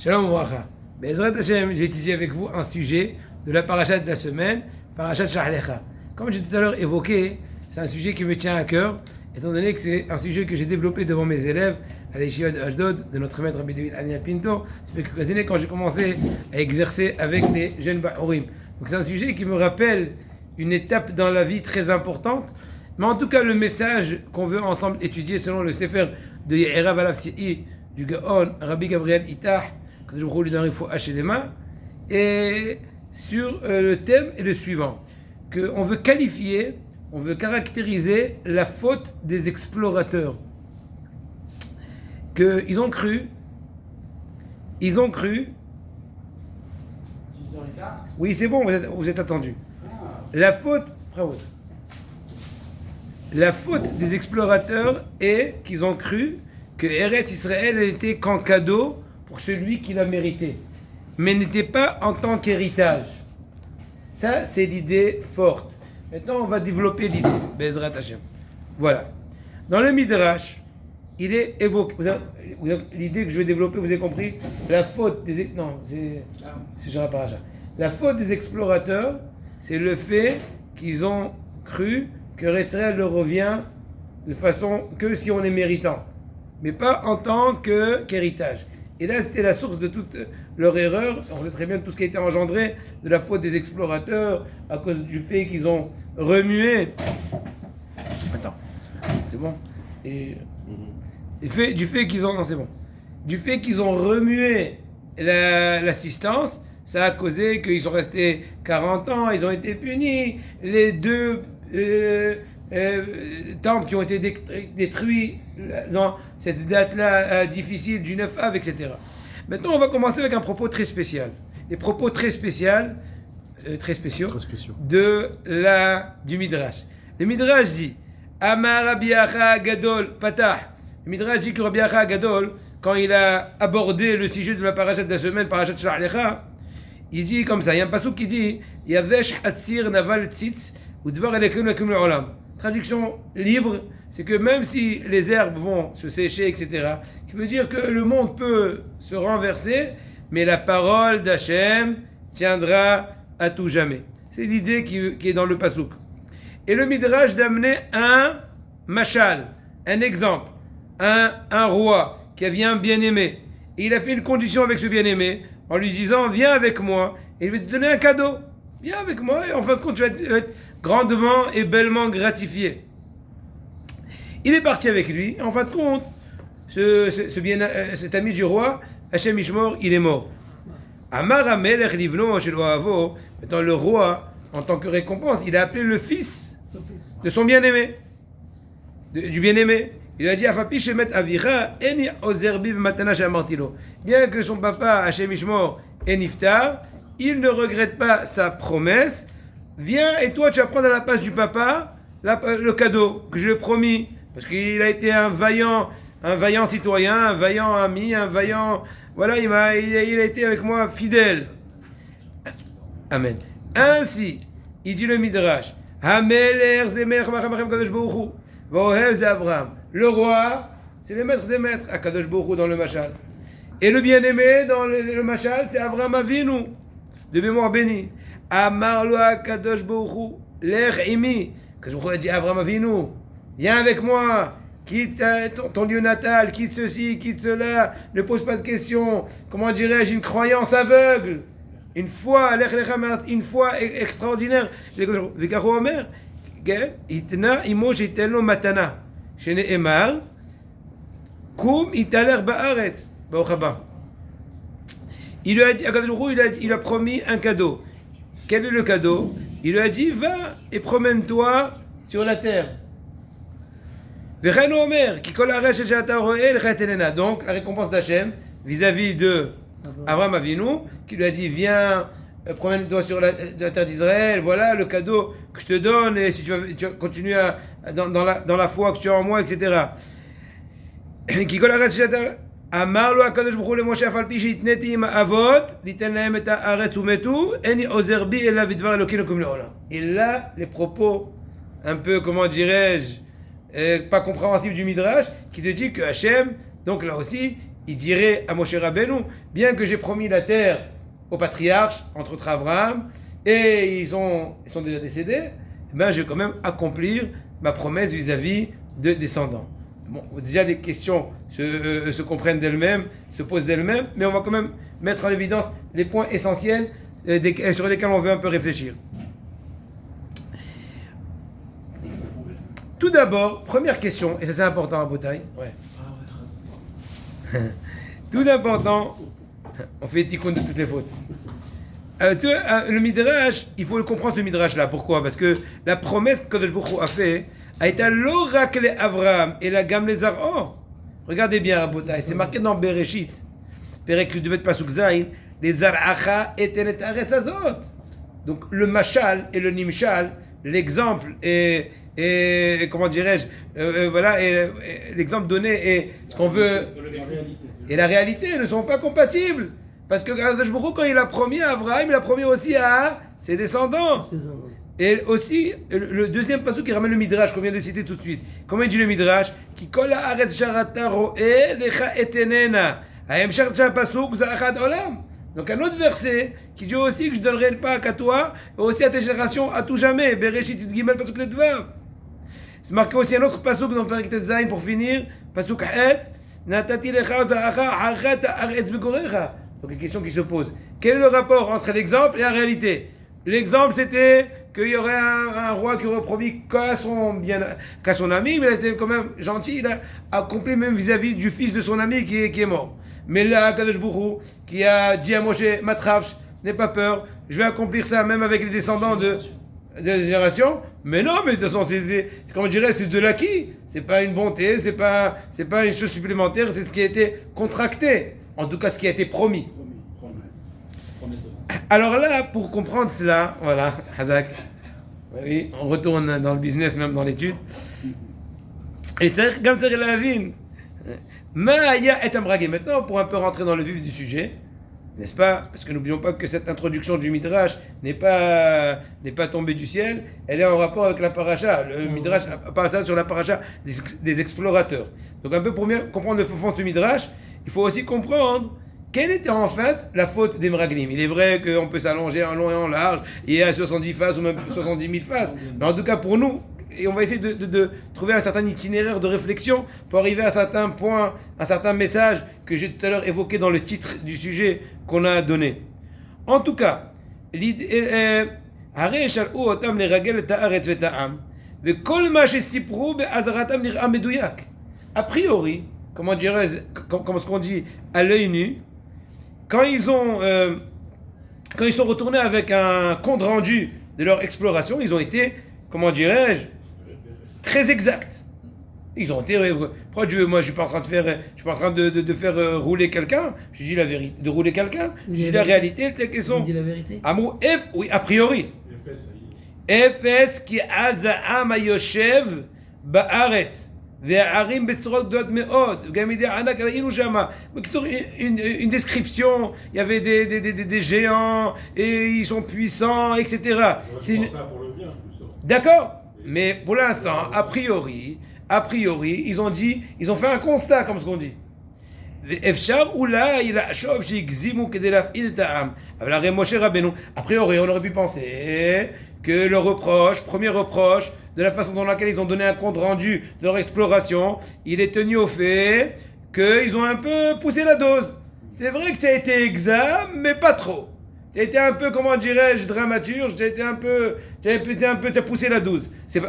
Shalom Bracha. Bezrat Hashem, j'ai étudié avec vous un sujet de la paracha de la semaine, paracha Shalach Lecha. Comme j'ai tout à l'heure évoqué, c'est un sujet qui me tient à cœur, étant donné que c'est un sujet que j'ai développé devant mes élèves à l'Yeshiva de Ashdod, de notre maître Rabbi David Ania Pinto. Ça fait quelques années quand j'ai commencé à exercer avec les jeunes Bahurim. Donc c'est un sujet qui me rappelle une étape dans la vie très importante. Mais en tout cas, le message qu'on veut ensemble étudier selon le Sefer de Ye'erav Alav Si'i du Gaon, Rabbi Gabriel Itah, que je vous lui donne et sur le thème est le suivant, qu'on veut qualifier, on veut caractériser la faute des explorateurs. Qu'ils ont cru. 6h15. Oui, c'est bon, vous êtes attendus. La faute des explorateurs est qu'ils ont cru que Eretz Israël n'était qu'en cadeau pour celui qui l'a mérité, mais n'était pas en tant qu'héritage. Ça, c'est l'idée forte. Maintenant, on va développer l'idée. Bezrat Hashem. Voilà. Dans le Midrash, il est évoqué. L'idée que je vais développer, vous avez compris? La faute des... Non, c'est Jean Paracha. La faute des explorateurs, c'est le fait qu'ils ont cru que Israël leur revient de façon que si on est méritant, mais pas en tant qu'héritage. Et là, c'était la source de toute leur erreur. On sait très bien tout ce qui a été engendré de la faute des explorateurs à cause du fait qu'ils ont remué. Attends, c'est bon. Du fait qu'ils ont... Non, c'est bon. Du fait qu'ils ont remué l'assistance, ça a causé qu'ils sont restés 40 ans, ils ont été punis. Les deux temples qui ont été détruits dans cette date-là difficile du 9 Av, etc. Maintenant, on va commencer avec un propos très spécial. Les propos très spéciaux du Midrash. Le Midrash dit Amar Rabbi Acha Gadol Patah. Le Midrash dit que Rabbi Acha Gadol, quand il a abordé le sujet de la parashat de la semaine, parashat Shalach Lecha, il dit comme ça, il y a un pasuk qui dit Yavesh Hatzir Naval Tzitz Udvar Elekim Lakim Le'olam. Traduction libre, c'est que même si les herbes vont se sécher, etc., qui veut dire que le monde peut se renverser, mais la parole d'Hachem tiendra à tout jamais. C'est l'idée qui est dans le pasuk. Et le Midrash d'amener un mashal, un exemple, un roi qui avait un bien-aimé. Et il a fait une condition avec ce bien-aimé en lui disant viens avec moi et je vais te donner un cadeau. Viens avec moi et en fin de compte tu vas être grandement et bellement gratifié. Il est parti avec lui et en fin de compte cet ami du roi, Hachem Ishmor, il est mort. Amar Amelech Livno Shel Ohavo. Maintenant le roi, en tant que récompense, il a appelé le fils de son bien-aimé, du bien-aimé. Il a dit Afapi Shemet Avicha Eni Ozerbi Matana Shamartilo. Bien que son papa Hachem Ishmor est niftar, il ne regrette pas sa promesse. Viens et toi tu vas prendre à la place du papa le cadeau que je lui ai promis, parce qu'il a été un vaillant citoyen, un vaillant ami, un vaillant... Voilà, il a été avec moi fidèle. Amen. Ainsi, il dit le Midrash, Hameler Zemer Machamachem Kadosh Baruch Hu, Vohev Ze Avraham. Le roi, c'est le maître des maîtres, à Kadosh Baruch Hu dans le Mashal. Et le bien-aimé dans le Mashal, c'est Avraham Avinu, de mémoire bénie. Amar lo Kadosh Baruch Hu, Lech Imi. Kadosh Baruch Hu a dit Avraham Avinu, viens avec moi. Quitte ton lieu natal, quitte ceci, quitte cela, ne pose pas de questions. Comment dirais-je, une croyance aveugle, une foi extraordinaire. V'kacho omer, itna imo sheitel lo matana, shene'emar, kum italer ba'aretz, baruch haba. Il lui a dit, il a promis un cadeau. Quel est le cadeau? Il lui a dit, va et promène-toi sur la terre. Donc la récompense d'Hachem vis-à-vis de Avraham Avinu qui lui a dit viens promène-toi sur la terre d'Israël, voilà le cadeau que je te donne et si tu vas continuer dans la foi que tu as en moi, etc. אמר לו הקדוש ברוך הוא למשה אף על פי שהתניתי עם האבות ליתן להם את הארץ ומתו איני עוזר בי אלא בדבר אלוקינו לקום לעולם. Et là les propos un peu comment dirais-je pas compréhensif du Midrash, qui te dit que Hachem, donc là aussi, il dirait à Moshe Rabbeinu, bien que j'ai promis la terre aux patriarches, entre autres Abraham, et ils sont déjà décédés, je vais quand même accomplir ma promesse vis-à-vis de descendants. Bon, déjà les questions se comprennent d'elles-mêmes, se posent d'elles-mêmes, mais on va quand même mettre en évidence les points essentiels sur lesquels on veut un peu réfléchir. Tout d'abord, première question, et ça c'est important à Botaï. Ouais. Tout d'important, on fait tikkun de toutes les fautes. Le Midrash, il faut le comprendre ce Midrash là. Pourquoi? Parce que la promesse que Kadosh Baruch Hu a fait a été à l'oracle Avraham et la gamme les Arons. Regardez bien, Rabotai, c'est marqué dans Bereshit. Perek Yudevet Pasuk Zayin, les Zaracha et Tenet Azot. Donc le Mashal et le Nimshal, l'exemple et comment dirais-je, voilà, et l'exemple donné et ce qu'on veut et la réalité ne sont pas compatibles. Parce que Kadosh Baruch Hu, quand il a promis à Abraham, il a promis aussi à ses descendants. Et aussi, le deuxième pasuk qui ramène le Midrash qu'on vient de citer tout de suite. Comment il dit le Midrash? Ki kol haaretz sharata roe lecha etenena. Hayem sharta pasuk za'achad olam. Donc un autre verset qui dit aussi que je donnerai le pas qu'à toi et aussi à tes générations à tout jamais. Bereshit Yud Gimel pasuk Letvav. C'est marqué aussi un autre pasuk dans Perek Tet Zayin pour finir. Pasuk Het. Natati lecha za'acha hachet haaretz begorecha. Donc une question qui se pose. Quel est le rapport entre l'exemple et la réalité? L'exemple c'était qu'il y aurait un roi qui aurait promis qu'à son ami, mais il était quand même gentil, il a accompli même vis-à-vis du fils de son ami qui est mort. Mais là, Kadosh Baruch Hu, qui a dit à Moshe, Matrafsh, n'aie pas peur, je vais accomplir ça même avec les descendants de la génération. Mais non, mais de toute façon, comme on dirait, c'est de l'acquis. C'est pas une bonté, c'est pas une chose supplémentaire, c'est ce qui a été contracté. En tout cas, ce qui a été promis. Alors là, pour comprendre cela, voilà, Hazak, oui, on retourne dans le business, même dans l'étude. Et comme tu la vine, Maya et Amragé. Maintenant, pour un peu rentrer dans le vif du sujet, n'est-ce pas? Parce que n'oublions pas que cette introduction du Midrash n'est pas tombée du ciel, elle est en rapport avec la paracha. Le Midrash parle ça sur la paracha des explorateurs. Donc un peu pour bien comprendre le fond de ce Midrash, il faut aussi comprendre quelle était en fait la faute des Meraglim. Il est vrai qu'on peut s'allonger en long et en large, et à 70 faces ou même 70 000 faces. Mais en tout cas pour nous, et on va essayer de trouver un certain itinéraire de réflexion pour arriver à certains points, à certains messages que j'ai tout à l'heure évoqués dans le titre du sujet qu'on a donné. En tout cas, a priori, comment ce qu'on dit à l'œil nu, quand ils sont retournés avec un compte rendu de leur exploration, ils ont été, comment dirais-je, très exacts. Ils ont été. Pourquoi moi je suis pas en train de faire rouler quelqu'un. Je dis la vérité. De rouler quelqu'un. Je dis la réalité telle qu'elles sont. Tu dis la vérité. Amour F, oui, a priori. Efes qui aza'am ayoshev ba'aretz. Une description, il y avait des géants et ils sont puissants, etc. C'est ça pour le bien, d'accord, mais pour l'instant, a priori, ils ont fait un constat, comme ce qu'on dit. A priori, on aurait pu penser que le premier reproche, de la façon dans laquelle ils ont donné un compte rendu de leur exploration, il est tenu au fait qu'ils ont un peu poussé la dose. C'est vrai que tu as été exact, mais pas trop. Tu as été un peu, comment dirais-je, dramaturge, tu as poussé la dose. C'est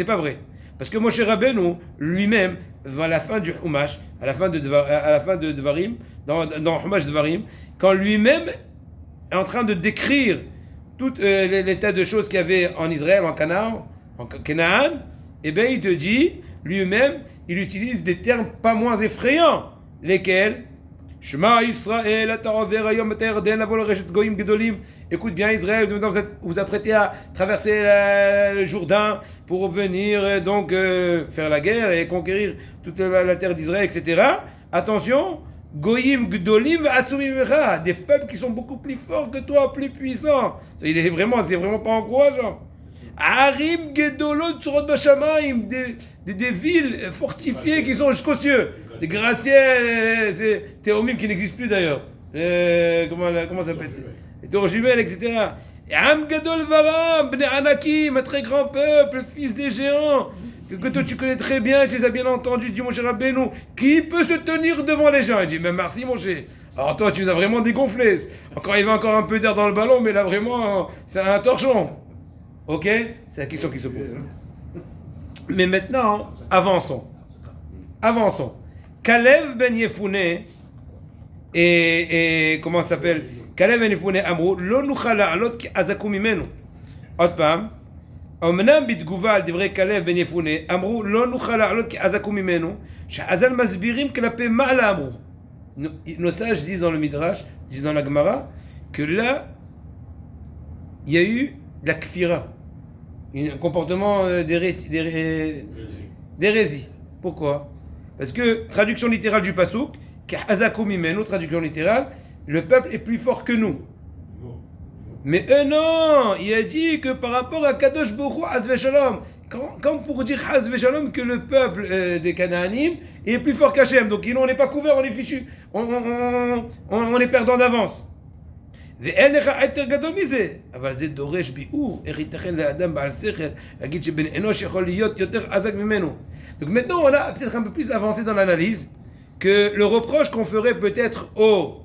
pas vrai. Parce que Moshe Rabbeinu, lui-même, à la fin du Chumash, à la fin de Devarim, dans Chumash Devarim, quand lui-même est en train de décrire tout l'état de choses qu'il y avait en Israël, en Canaan, eh bien il te dit, lui-même, il utilise des termes pas moins effrayants, lesquels Shema Israël, écoute bien Israël, vous vous apprêtez à traverser le Jourdain pour venir donc faire la guerre et conquérir toute la terre d'Israël, etc. Attention, Goyim Gdolim Atsumimecha, des peuples qui sont beaucoup plus forts que toi, plus puissants. C'est vraiment pas encourageant. Arim Gedolot Tsurot Bashamaim, des villes fortifiées qui sont jusqu'aux cieux. des gratte-ciel, c'est Théomim qui n'existe plus d'ailleurs. Comment ça s'appelle? Les tours jumelles, etc. Et Am Gadol Varam, Bnei Anakim, un très grand peuple, fils des géants, que toi tu connais très bien, tu les as bien entendus, dit mon cher Rabbeinu, qui peut se tenir devant les gens? Il dit, mais merci mon cher. Alors toi, tu nous as vraiment dégonflé. Encore, il y avait encore un peu d'air dans le ballon, mais là vraiment, c'est un torchon. Ok? C'est la question qui se pose. Mais maintenant, avançons. Kalev ben Yefouné et comment ça s'appelle? Kalev ben Yefouné Amrou, lo nuchal la'alot ki azaku mimenu. עוד פעם, אמנם בתגובה על דברי כלב בן יפונה, אמרו לא נוכל לעלות כי עזקו ממנו, שחז"ל מסבירים כלפי מעלה אמרו. Nos sages disent dans le Midrash, disent dans la Gemara, que là, il y a eu de la kfira, un comportement d'hérésie. Pourquoi? Parce que, traduction littérale du Passouk, Ka'azaku mimenu, traduction littérale, le peuple est plus fort que nous. Mais eux non, il a dit que par rapport à Kadosh Baruch Hu, Hazve Shalom, comme pour dire Hazve Shalom que le peuple des Canaanim est plus fort qu'Hachem, donc on n'est pas couvert, on est fichu, on est perdant d'avance. ואין לך יותר גדול מזה, אבל זה דורש ביאור, איך ייתכן לאדם בעל שכל להגיד שבן אנוש יכול להיות יותר חזק ממנו. Donc maintenant on a peut-être un peu plus avancé dans l'analyse que le reproche qu'on ferait peut-être aux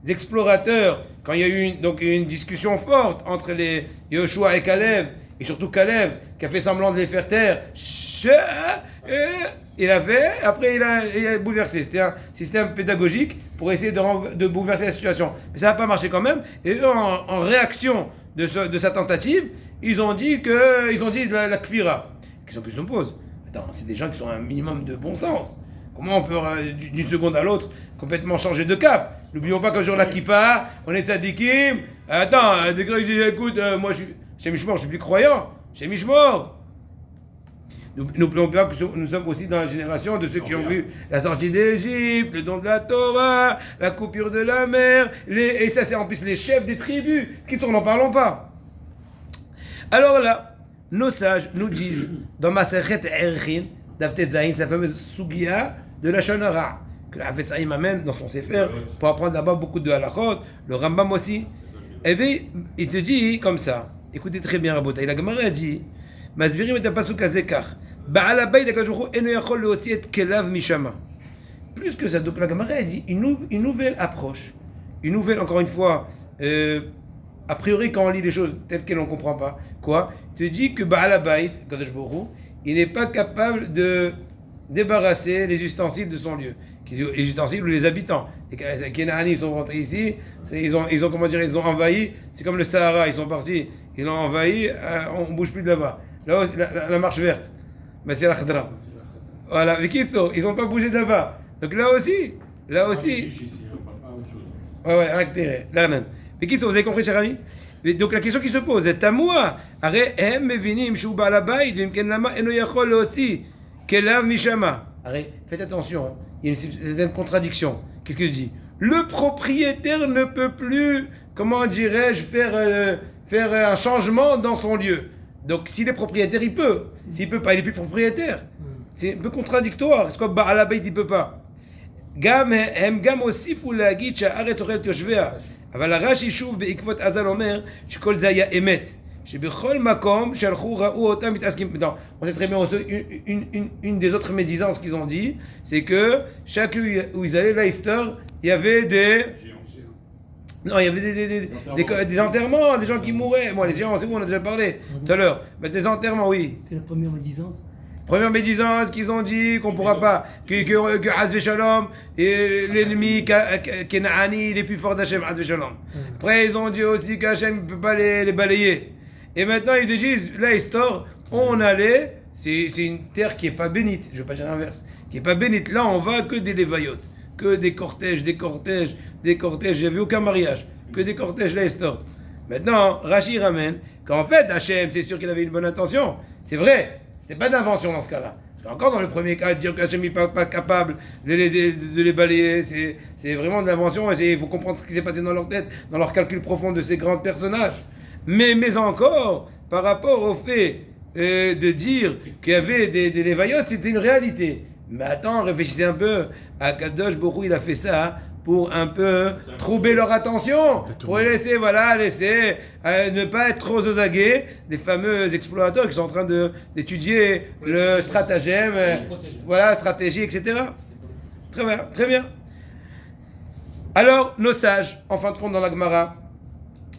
explorateurs quand il y a eu une discussion forte entre les Yoshua et Kalev, et surtout Kalev qui a fait semblant de les faire taire, il a fait, après il a bouleversé. C'était un système pédagogique pour essayer de bouleverser la situation. Mais ça n'a pas marché quand même. Et eux, en réaction de sa tentative, ils ont dit la kfira. La question qu'ils se posent. Attends, c'est des gens qui ont un minimum de bon sens. Comment on peut, d'une seconde à l'autre, complètement changer de cap? N'oublions pas qu'un jour la kippa, on est tzadikim. Attends, des gars qui disent, écoute, moi, chez Mishmor, je suis plus croyant. Chez Mishmor. N'oublions pas que nous sommes aussi dans la génération de ceux qui ont vu la sortie d'Égypte, le don de la Torah, la coupure de la mer, et ça c'est en plus les chefs des tribus, qui sont, n'en parlons pas. Alors là, nos sages nous disent, dans Masechet Erchin, Daftet Zayin, sa fameuse Sugia de la Shonara, que la Hafetz Haïm amène dans son Sefer, pour apprendre là-bas beaucoup de halachot, le Rambam aussi. Eh bien, il te dit comme ça, écoutez très bien Rabotai, la Gemara dit, מסבירים את הפסוק הזה כך, בעל הבית הקדוש ברוך הוא אינו יכול להוציא את כליו משמה. Plus que ça, donc la Gemara dit une nouvelle approche, une nouvelle, encore une fois, a priori quand on lit les choses telles qu'elles on ne comprend pas, quoi, te dit que Baal Habayit, Kadosh Baruch Hu, il n'est pas capable de débarrasser les ustensiles de son lieu, les ustensiles ou les habitants. Les Kénaani, ils sont rentrés ici, ils ont envahi, c'est comme le Sahara, ils sont partis, ils l'ont envahi, on ne bouge plus de là-bas. Là, la marche verte, mais c'est la khadra. Voilà, ils n'ont pas bougé de là-bas. Donc là aussi. Ouais, actéré. Là, non. Vous avez compris, cher ami? Donc la question qui se pose est à moi. Arrête, faites attention, il y a une certaine contradiction. Qu'est-ce qu'il dit? Le propriétaire ne peut plus, comment dirais-je, faire un changement dans son lieu. Donc s'il est propriétaire, il peut. S'il peut pas, il est plus propriétaire. C'est un peu contradictoire. Est-ce que Baal Habayit il peut pas? הם גם הוסיפו להגיד שהארץ אוכלת יושביה, אבל הרש"י שוב בעקבות אזל אומר שכל זה היה אמת, שבכל מקום שהלכו ראו אותם מתעסקים. On sait très bien une des autres médisances qu'ils ont dit, c'est que chaque lieu où ils allaient, là, il y avait des enterrements, des gens qui mouraient. Moi, les géants, c'est bon, on a déjà parlé tout à l'heure. Mais des enterrements, oui. C'est la première médisance. Première médisance qu'ils ont dit qu'on ne pourra pas, que Hazve Shalom, et l'ennemi Kenaani, il est plus fort d'Hachem, Hazve Shalom. Après, ils ont dit aussi qu'Hachem ne peut pas les balayer. Et maintenant, ils te disent, là, on allait, c'est une terre qui n'est pas bénite, je ne veux pas dire l'inverse, qui n'est pas bénite. Là, on va que des lévayotes, que des cortèges. Il n'y avait aucun mariage, que des cortèges, là, Maintenant, Rashi ramène qu'en fait, Hachem, c'est sûr qu'il avait une bonne intention. C'est vrai. C'était pas d'invention dans ce cas-là. Encore dans le premier cas, dire qu'Hachem n'est pas capable de les balayer, c'est vraiment de l'invention. Il faut comprendre ce qui s'est passé dans leur tête, dans leur calcul profond de ces grands personnages. Mais encore, par rapport au fait de dire qu'il y avait des lévayotes, c'était une réalité. Mais attends, réfléchissez un peu. Akadosh Baruch Hu, il a fait ça pour un peu troubler leur attention, pour les laisser, ne pas être trop aux aguets des fameux explorateurs qui sont en train d'étudier le stratagème, stratégie, etc. Très bien, très bien. Alors, nos sages, en fin de compte, dans la Gemara,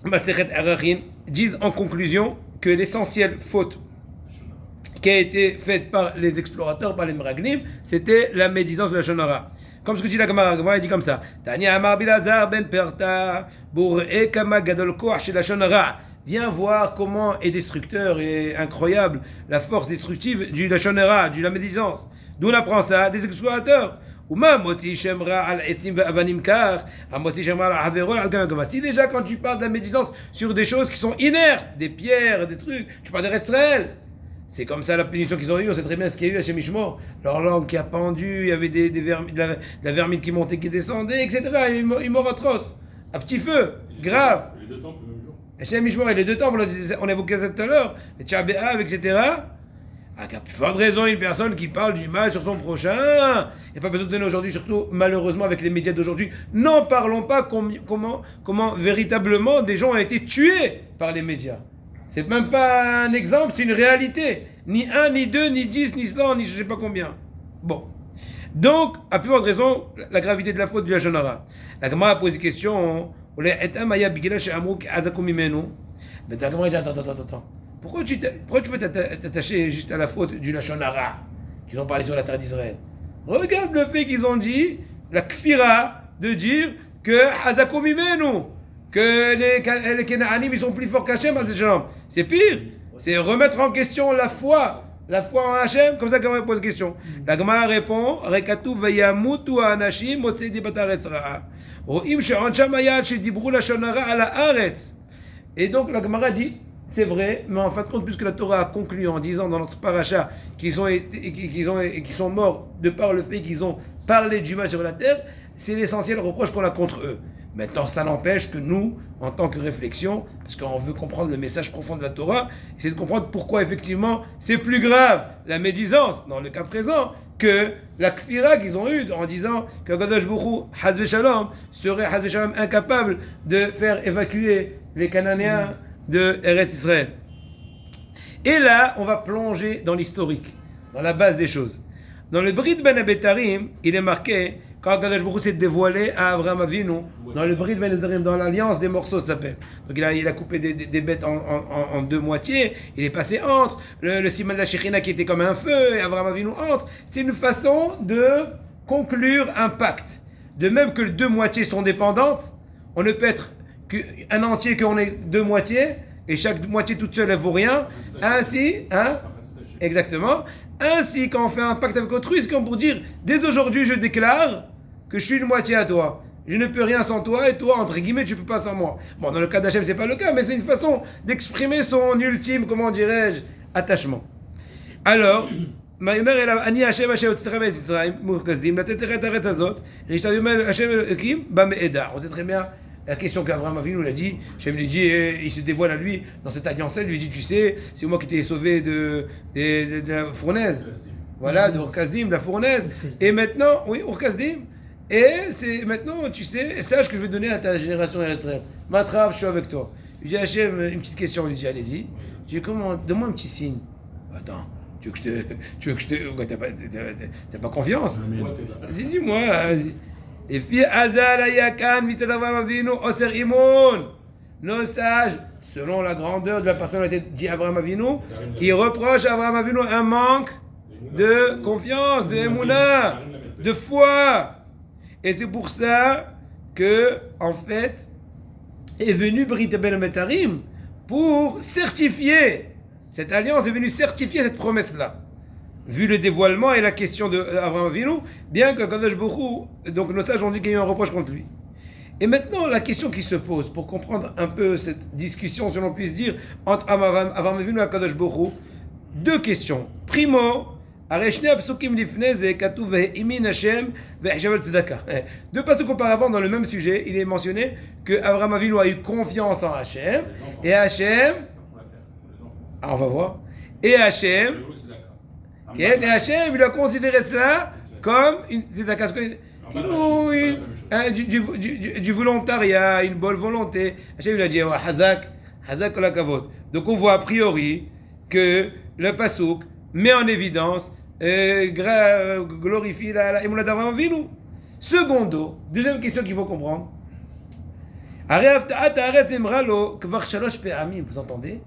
Masechet Arachin, disent en conclusion que l'essentielle faute qui a été faite par les explorateurs, par les Meraglim, c'était la médisance de la Shonara. Comme ce que dit la Gemara, il dit comme ça. Tania Amar Bilazar ben Perta, Bour'e Kama Gadol Koach chez la Shonara. Viens voir comment est destructeur et incroyable la force destructive du Lashon Hara, de la médisance. D'où on apprend ça? Des explorateurs. Si déjà quand tu parles de la médisance sur des choses qui sont inertes, des pierres, des trucs, tu parles de Israël. C'est comme ça la punition qu'ils ont eue, on sait très bien ce qu'il y a eu à Shem Mishmor. Leur langue qui a pendu, il y avait de la vermine qui montait, qui descendait, etc. Une mort atroce. À petit feu, grave. Les deux temples le même jour. Shem Mishmor et les deux temples, on évoquait ça tout à l'heure, les Tchabéav, etc. À plus forte raison, une personne qui parle du mal sur son prochain. Il n'y a pas besoin de donner aujourd'hui, surtout malheureusement avec les médias d'aujourd'hui. N'en parlons pas comment véritablement des gens ont été tués par les médias. C'est même pas un exemple, c'est une réalité. Ni 1, ni 2, ni 10, ni 100, ni je sais pas combien. Bon. Donc, à plus forte raison, la gravité de la faute du Lashon Hara. La Gemara a posé une question. Mais la Gemara dit attends. Pourquoi tu veux t'attacher juste à la faute du Lashon Hara qu'ils ont parlé sur la terre d'Israël? Regarde le fait qu'ils ont dit, la kfira, de dire que Hazakum Imenu, que les Kenaanim ils sont plus forts qu'Hachem. C'est pire, c'est remettre en question la foi en Hachem. Comme ça qu'on pose la question. La Gemara répond Rekatu vayamutu anashim motzei dibat haaretz ra'a ro'im she'onsham hayad shedibru Lashon Hara ala haaretz. Et donc la Gemara dit c'est vrai, mais en fin de compte, puisque la Torah a conclu en disant dans notre paracha qu'ils sont morts de par le fait qu'ils ont parlé du mal sur la terre, c'est l'essentiel reproche qu'on a contre eux. Maintenant, ça n'empêche que nous, en tant que réflexion, parce qu'on veut comprendre le message profond de la Torah, c'est de comprendre pourquoi effectivement c'est plus grave la médisance, dans le cas présent, que la kfira qu'ils ont eue en disant que Kadosh Baruch Hu, Hazve Shalom, serait Hazve Shalom incapable de faire évacuer les Cananéens de Eretz Israël. Et là, on va plonger dans l'historique, dans la base des choses. Dans le Brit Ben Abetarim, il est marqué, quand Kadosh Baruch Hu s'est dévoilé à Abraham Avinu, dans le Brit Ben Abetarim, dans l'alliance des morceaux, ça s'appelle. Donc il a coupé des bêtes en deux moitiés, il est passé entre, le Siman de la Shekhinah qui était comme un feu, et Abraham Avinu entre. C'est une façon de conclure un pacte. De même que les deux moitiés sont dépendantes, on ne peut être un entier qu'on est deux moitiés, et chaque moitié toute seule elle vaut rien. Ainsi, exactement. Ainsi, quand on fait un pacte avec autrui, c'est comme pour dire, dès aujourd'hui je déclare que je suis une moitié à toi. Je ne peux rien sans toi, et toi, entre guillemets, tu ne peux pas sans moi. Bon, dans le cas d'Hachem, c'est pas le cas, mais c'est une façon d'exprimer son ultime, comment dirais-je, attachement. Alors, אני השם אשר הוצאתך מארץ מצרים, מוכסדים, לתת לך את הארץ הזאת, וישתבח השם אלוקים במעדה. On sait très bien la question qu'Abraham Avinu l'a dit. Hachem lui dit, il se dévoile à lui dans cette alliance-là, il lui dit, tu sais, c'est moi qui t'ai sauvé de la fournaise. Voilà, de Ur-Kasdim, de la fournaise. Et maintenant, oui, Ur-Kasdim. Et c'est maintenant, tu sais, sache que je vais donner à ta génération Eretz-Israël. Matrav, je suis avec toi. Il dit, Hachem, une petite question. Il dit, allez-y. Je dis, comment, donne-moi un petit signe. Attends. Tu veux que je te... T'as pas confiance? Dis-moi. Et puis, Azal Ayakan, Vitadavam Avinu, Oser Imon. Nos sages, selon la grandeur de la personnalité dit Abraham Avinu, ils reprochent à Abraham Avinu un manque de confiance, de émouna, de foi. Et c'est pour ça que, en fait, est venu Brit Ben Abetarim pour certifier. Cette alliance est venue certifier cette promesse-là. Vu le dévoilement et la question d'Abraham Avinu, bien que Kadosh Baruch Hu, donc nos sages ont dit qu'il y a eu un reproche contre lui. Et maintenant, la question qui se pose, pour comprendre un peu cette discussion, si l'on puisse dire, entre Abraham Avinu et Kadosh Baruch Hu, deux questions. Primo, deux passages auparavant, dans le même sujet, il est mentionné que Abraham Avinu a eu confiance en Hachem, et Hachem... Ah, on va voir. Et Hachem, il a considéré cela comme c'est un casse du volontariat, une bonne volonté. Hachem lui a dit, Hazak kol hakavod. Donc on voit a priori que le pasouk met en évidence, glorifie la émouna d'Avraham Avinu. Secondo, deuxième question qu'il faut comprendre. Vous entendez?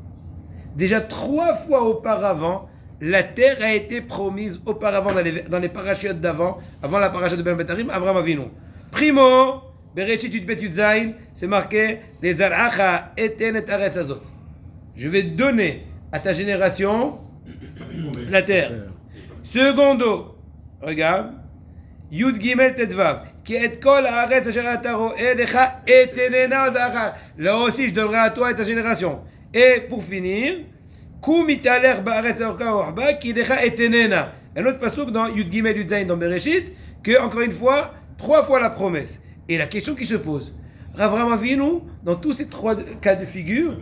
Déjà 3 fois auparavant, la terre a été promise auparavant dans les parachutes d'avant, avant la parachute de Ben Betarim, Avraham Avinu. Primo, Bereshit Yudbet Yudzayin, c'est marqué les Zar'acha eten et aretz azot. Je vais donner à ta génération la terre. Secondo, regarde, Yud Gimel Tetvav, qui est kol haaretz asher ata ro'eh lecha etenena zar'acha. Là aussi, je donnerai à toi et ta génération. Et pour finir, Kum italer ba'aretz orka orba ki lecha etenena. Un autre pasuk dans Yud Gimel Yud Zayin dans Bereshit, que encore une fois, 3 fois la promesse. Et la question qui se pose, Avraham Avinu, dans tous ces 3 cas de figure,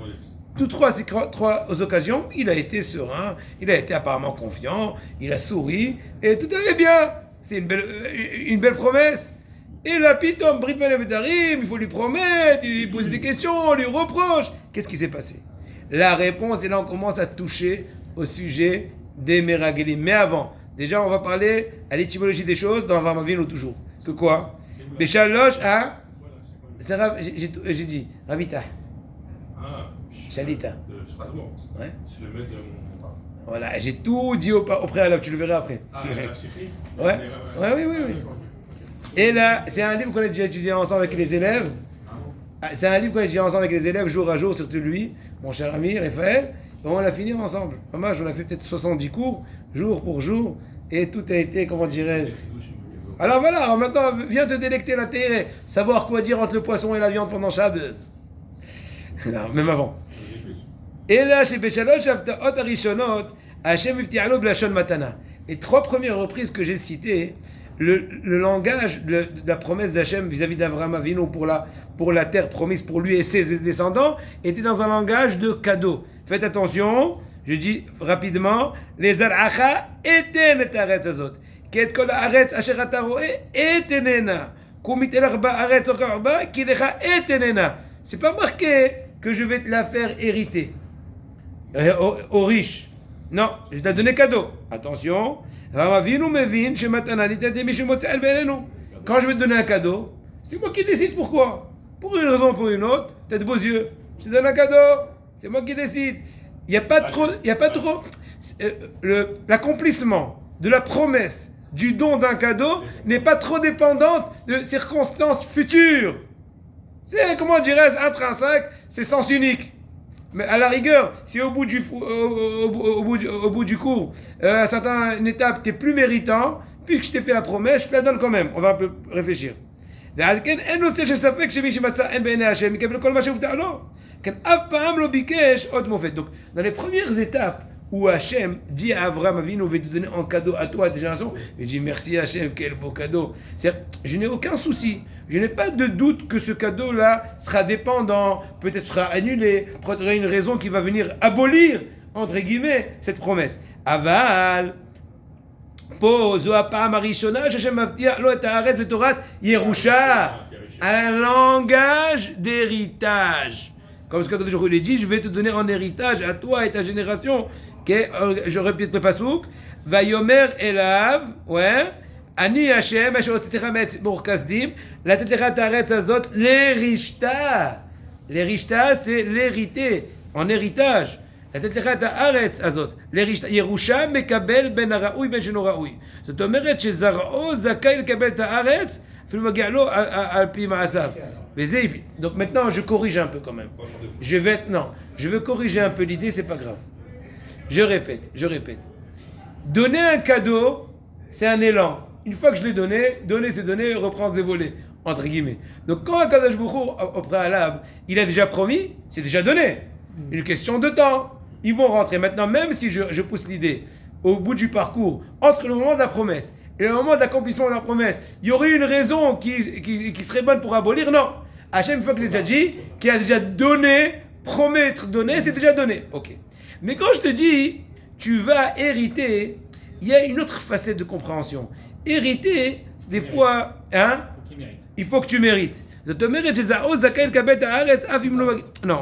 toutes ces 3 occasions, il a été serein, il a été apparemment confiant, il a souri, et tout allait bien. C'est une belle promesse. Et là, pitom, Brit Ben Betarim, il faut lui promettre, lui poser des questions, on lui reproche. Qu'est-ce qui s'est passé? La réponse, et là on commence à toucher au sujet des Meragelim. Mais avant, déjà on va parler à l'étymologie des choses dans Avraham Avinu toujours. Que quoi? Béchaloch, hein? J'ai dit, Ravita. Chalita. Ouais. C'est le maître de mon père. Voilà, j'ai tout dit au préalable, tu le verras après. Ah, il a Sifri? Ouais. Oui. Et là, c'est un livre qu'on a déjà étudié ensemble avec les élèves. C'est un livre qu'on a étudié ensemble avec les élèves jour à jour, surtout lui, mon cher ami Raphaël. Et on l'a fini ensemble. Dommage, on a fait peut-être 70 cours, jour pour jour, et tout a été, comment dirais-je. Alors voilà, maintenant, viens te délecter la terre, savoir quoi dire entre le poisson et la viande pendant Shabbos. Non, même avant. Et là, chez Béchaloch, Haftaot Arishonot, Hashem Iftialo Blashon Matana. Les 3 premières reprises que j'ai citées, le langage de la promesse d'Hachem vis-à-vis d'Avraham Avinu pour la terre promise pour lui et ses descendants était dans un langage de cadeau. Faites attention, je dis rapidement, les Zar'acha eten et aretz azot. Ket kol haaretz asher ata ro'eh etenena. Kum itelach ba'aretz orka orba ki lecha etenena. C'est pas marqué que je vais te la faire hériter aux riches. Non, je t'ai donné cadeau. Attention. Quand je vais te donner un cadeau, c'est moi qui décide pourquoi. Pour une raison ou pour une autre, t'as de beaux yeux. Je te donne un cadeau. C'est moi qui décide. Il n'y a pas trop. L'accomplissement de la promesse du don d'un cadeau n'est pas trop dépendante de circonstances futures. C'est, comment dirais-je, intrinsèque, c'est sens unique. Mais à la rigueur, si au bout du cours, à une étape, tu es plus méritant, puis que je t'ai fait la promesse, je te la donne quand même. On va un peu réfléchir. Dans les premières étapes où Hachem dit à Avraham Avinu, on va te donner en cadeau à toi, à tes générations, il dit merci Hachem, quel beau cadeau. C'est-à-dire, je n'ai aucun souci, je n'ai pas de doute que ce cadeau-là sera dépendant, peut-être sera annulé, peut-être il y aura une raison qui va venir abolir, entre guillemets, cette promesse. Aval, po zo hapa'am harishona, Hachem mavtiach lo et haaretz v'torat Yerusha, un langage d'héritage. Comme ce que je lui ai dit, je vais te donner en héritage à toi et ta génération. Je répète le pasouk. Vayomer elav, ouais. Ani Hashem, asher otetecha me'etz kasdim, latetecha ta'aretz azot, l'hérita. L'hérita, c'est l'hérité, en héritage. latetecha ta'aretz azot, l'hérita. Yerusha mekabel ben haraoui ben sheno raoui. זאת אומרת שזרעו זכאי לקבל את הארץ, אפילו מגיע לו על פי מעשיו. Donc maintenant, je corrige un peu quand même. Je veux corriger un peu l'idée, c'est pas grave. Je répète. Donner un cadeau, c'est un élan. Une fois que je l'ai donné, c'est donner, reprendre, c'est voler, entre guillemets. Donc quand Akadosh Baruch Hu, au préalable, il a déjà promis, c'est déjà donné. Une question de temps. Ils vont rentrer. Maintenant, même si je pousse l'idée, au bout du parcours, entre le moment de la promesse et le moment d'accomplissement de la promesse, il y aurait une raison qui serait bonne pour abolir? Non. Hachem, une fois qu'il a déjà dit, qu'il a déjà donné, promettre, donner, c'est déjà donné. Ok. Mais quand je te dis, tu vas hériter, il y a une autre facette de compréhension. Hériter, des fois, hein, Faut qu'il mérite. il faut que tu mérites. זאת אומרת שזעו זכאי לקבל את הארץ אף אם לא... Non. Non,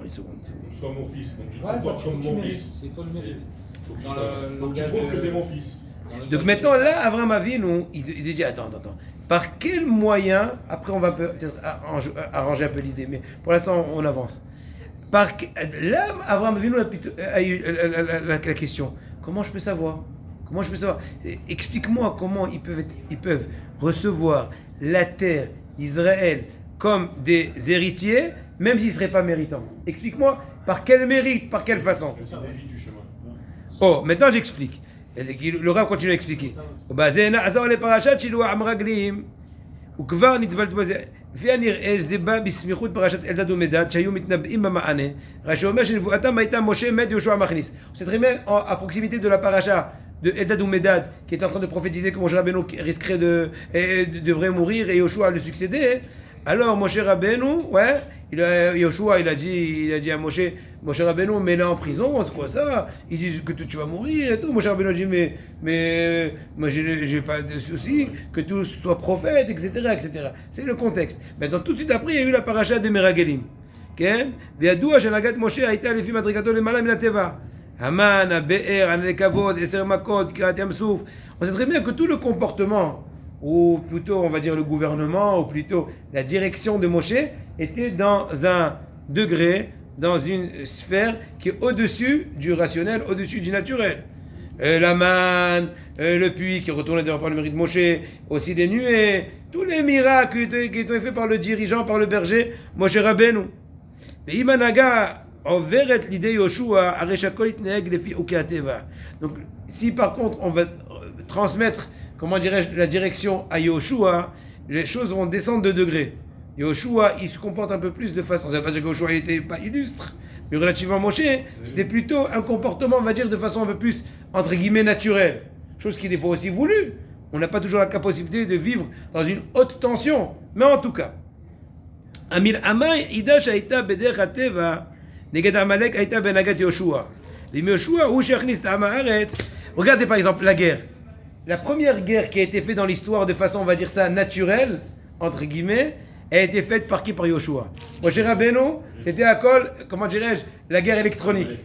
une seconde. Sois mon fils, donc tu te Ouais, comportes faut que comme tu mon mérites. fils. Il faut le mérite. Faut que tu Dans sois- le faut que tu langage prouves que de- t'es mon fils. Donc maintenant, là, Abraham Avinu, il dit, attends. Par quel moyen, après on va peut-être arranger un peu l'idée, mais pour l'instant on avance. Là, Abraham Avinu a eu la question, comment je peux savoir? Explique-moi comment ils peuvent recevoir la terre d'Israël comme des héritiers, même s'ils ne seraient pas méritants. Explique-moi par quel mérite, par quelle façon. Ça dévie du chemin. Oh, maintenant j'explique. Le Rav continue à expliquer. זה נעזור לפרשת שילוח המרגלים, וכבר נטבלת בזה. לפי הנראה שזה בא בסמיכות פרשת אלדד ומדד, שהיו מתנבאים במענה, רש"י אומר שנבואתם הייתה משה מת יהושע מכניס. C'est très bien à proximité de la paracha de Eldad ou Medad, qui est en train de prophétiser que Moshe Rabbeinu risquerait devrait mourir et Yoshua le succéder. Alors Moshe Rabbeinu, Yoshua il a dit à Moshe Rabbeinu, mets-le en prison, c'est quoi ça? Il dit que tu vas mourir et tout. Moshe Rabbeinu dit mais moi j'ai pas de souci, que tu sois prophète, etc. C'est le contexte. Maintenant tout de suite après il y a eu la paracha des Meragelim. כן? וידוע שהנהגת משה הייתה לפי מדרגתו למעלה מן הטבע. המן, הבאר, הנקבות, 10 מכות, קריעת ים סוף. On sait très bien que tout le comportement, ou plutôt on va dire le gouvernement, ou plutôt la direction de Moshe, était dans un degré, dans une sphère qui est au-dessus du rationnel, au-dessus du naturel. La manne, le puits qui retournait d'ailleurs par le mérite de Moshe, aussi les nuées, tous les miracles qui ont été faits par le dirigeant, par le berger, Moshe Rabbeinu. ואם הנהגה עוברת לידי יהושע, הרי שהכל יתנהג לפי חוקי הטבע. Donc, si par contre on va transmettre, comment dirais-je, la direction à Yoshua, les choses vont descendre de degré. Yoshua, il se comporte un peu plus de façon, ça ne veut pas dire que Yoshua n'était pas illustre, mais relativement à Moshe, c'était plutôt un comportement, on va dire, de façon un peu plus, entre guillemets, naturelle. Chose qui est des fois aussi voulue. On n'a pas toujours la capacité de vivre dans une haute tension, mais en tout cas. המלחמה היחידה שהייתה בדרך הטבע נגד עמלק הייתה בהנהגת יהושע. ואם יהושע הוא שהכניס את עם הארץ, regardez par exemple la guerre. La première guerre qui a été faite dans l'histoire de façon, on va dire ça, naturelle, entre guillemets, a été faite par qui? Par Yoshua. Moshe Rabbeinu, c'était à col, comment dirais-je, la guerre électronique.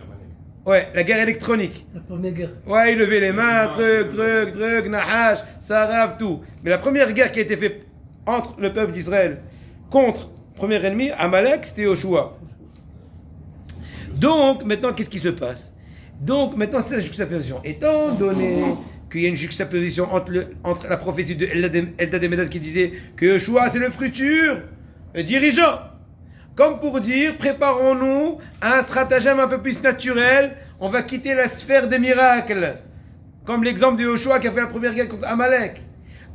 Ouais, la guerre électronique. La première guerre. Ouais, il levait les mains, truc, Nahash, Saraf, tout. Mais la première guerre qui a été faite entre le peuple d'Israël contre le premier ennemi, Amalek, c'était Yoshua. Donc, maintenant, qu'est-ce qui se passe? Donc, maintenant, c'est la juxtaposition. Étant donné qu'il y a une juxtaposition entre la prophétie de Eldad et Medad qui disait que Yoshua, c'est le futur dirigeant. Comme pour dire, préparons-nous à un stratagème un peu plus naturel, on va quitter la sphère des miracles. Comme l'exemple de Yoshua qui a fait la première guerre contre Amalek.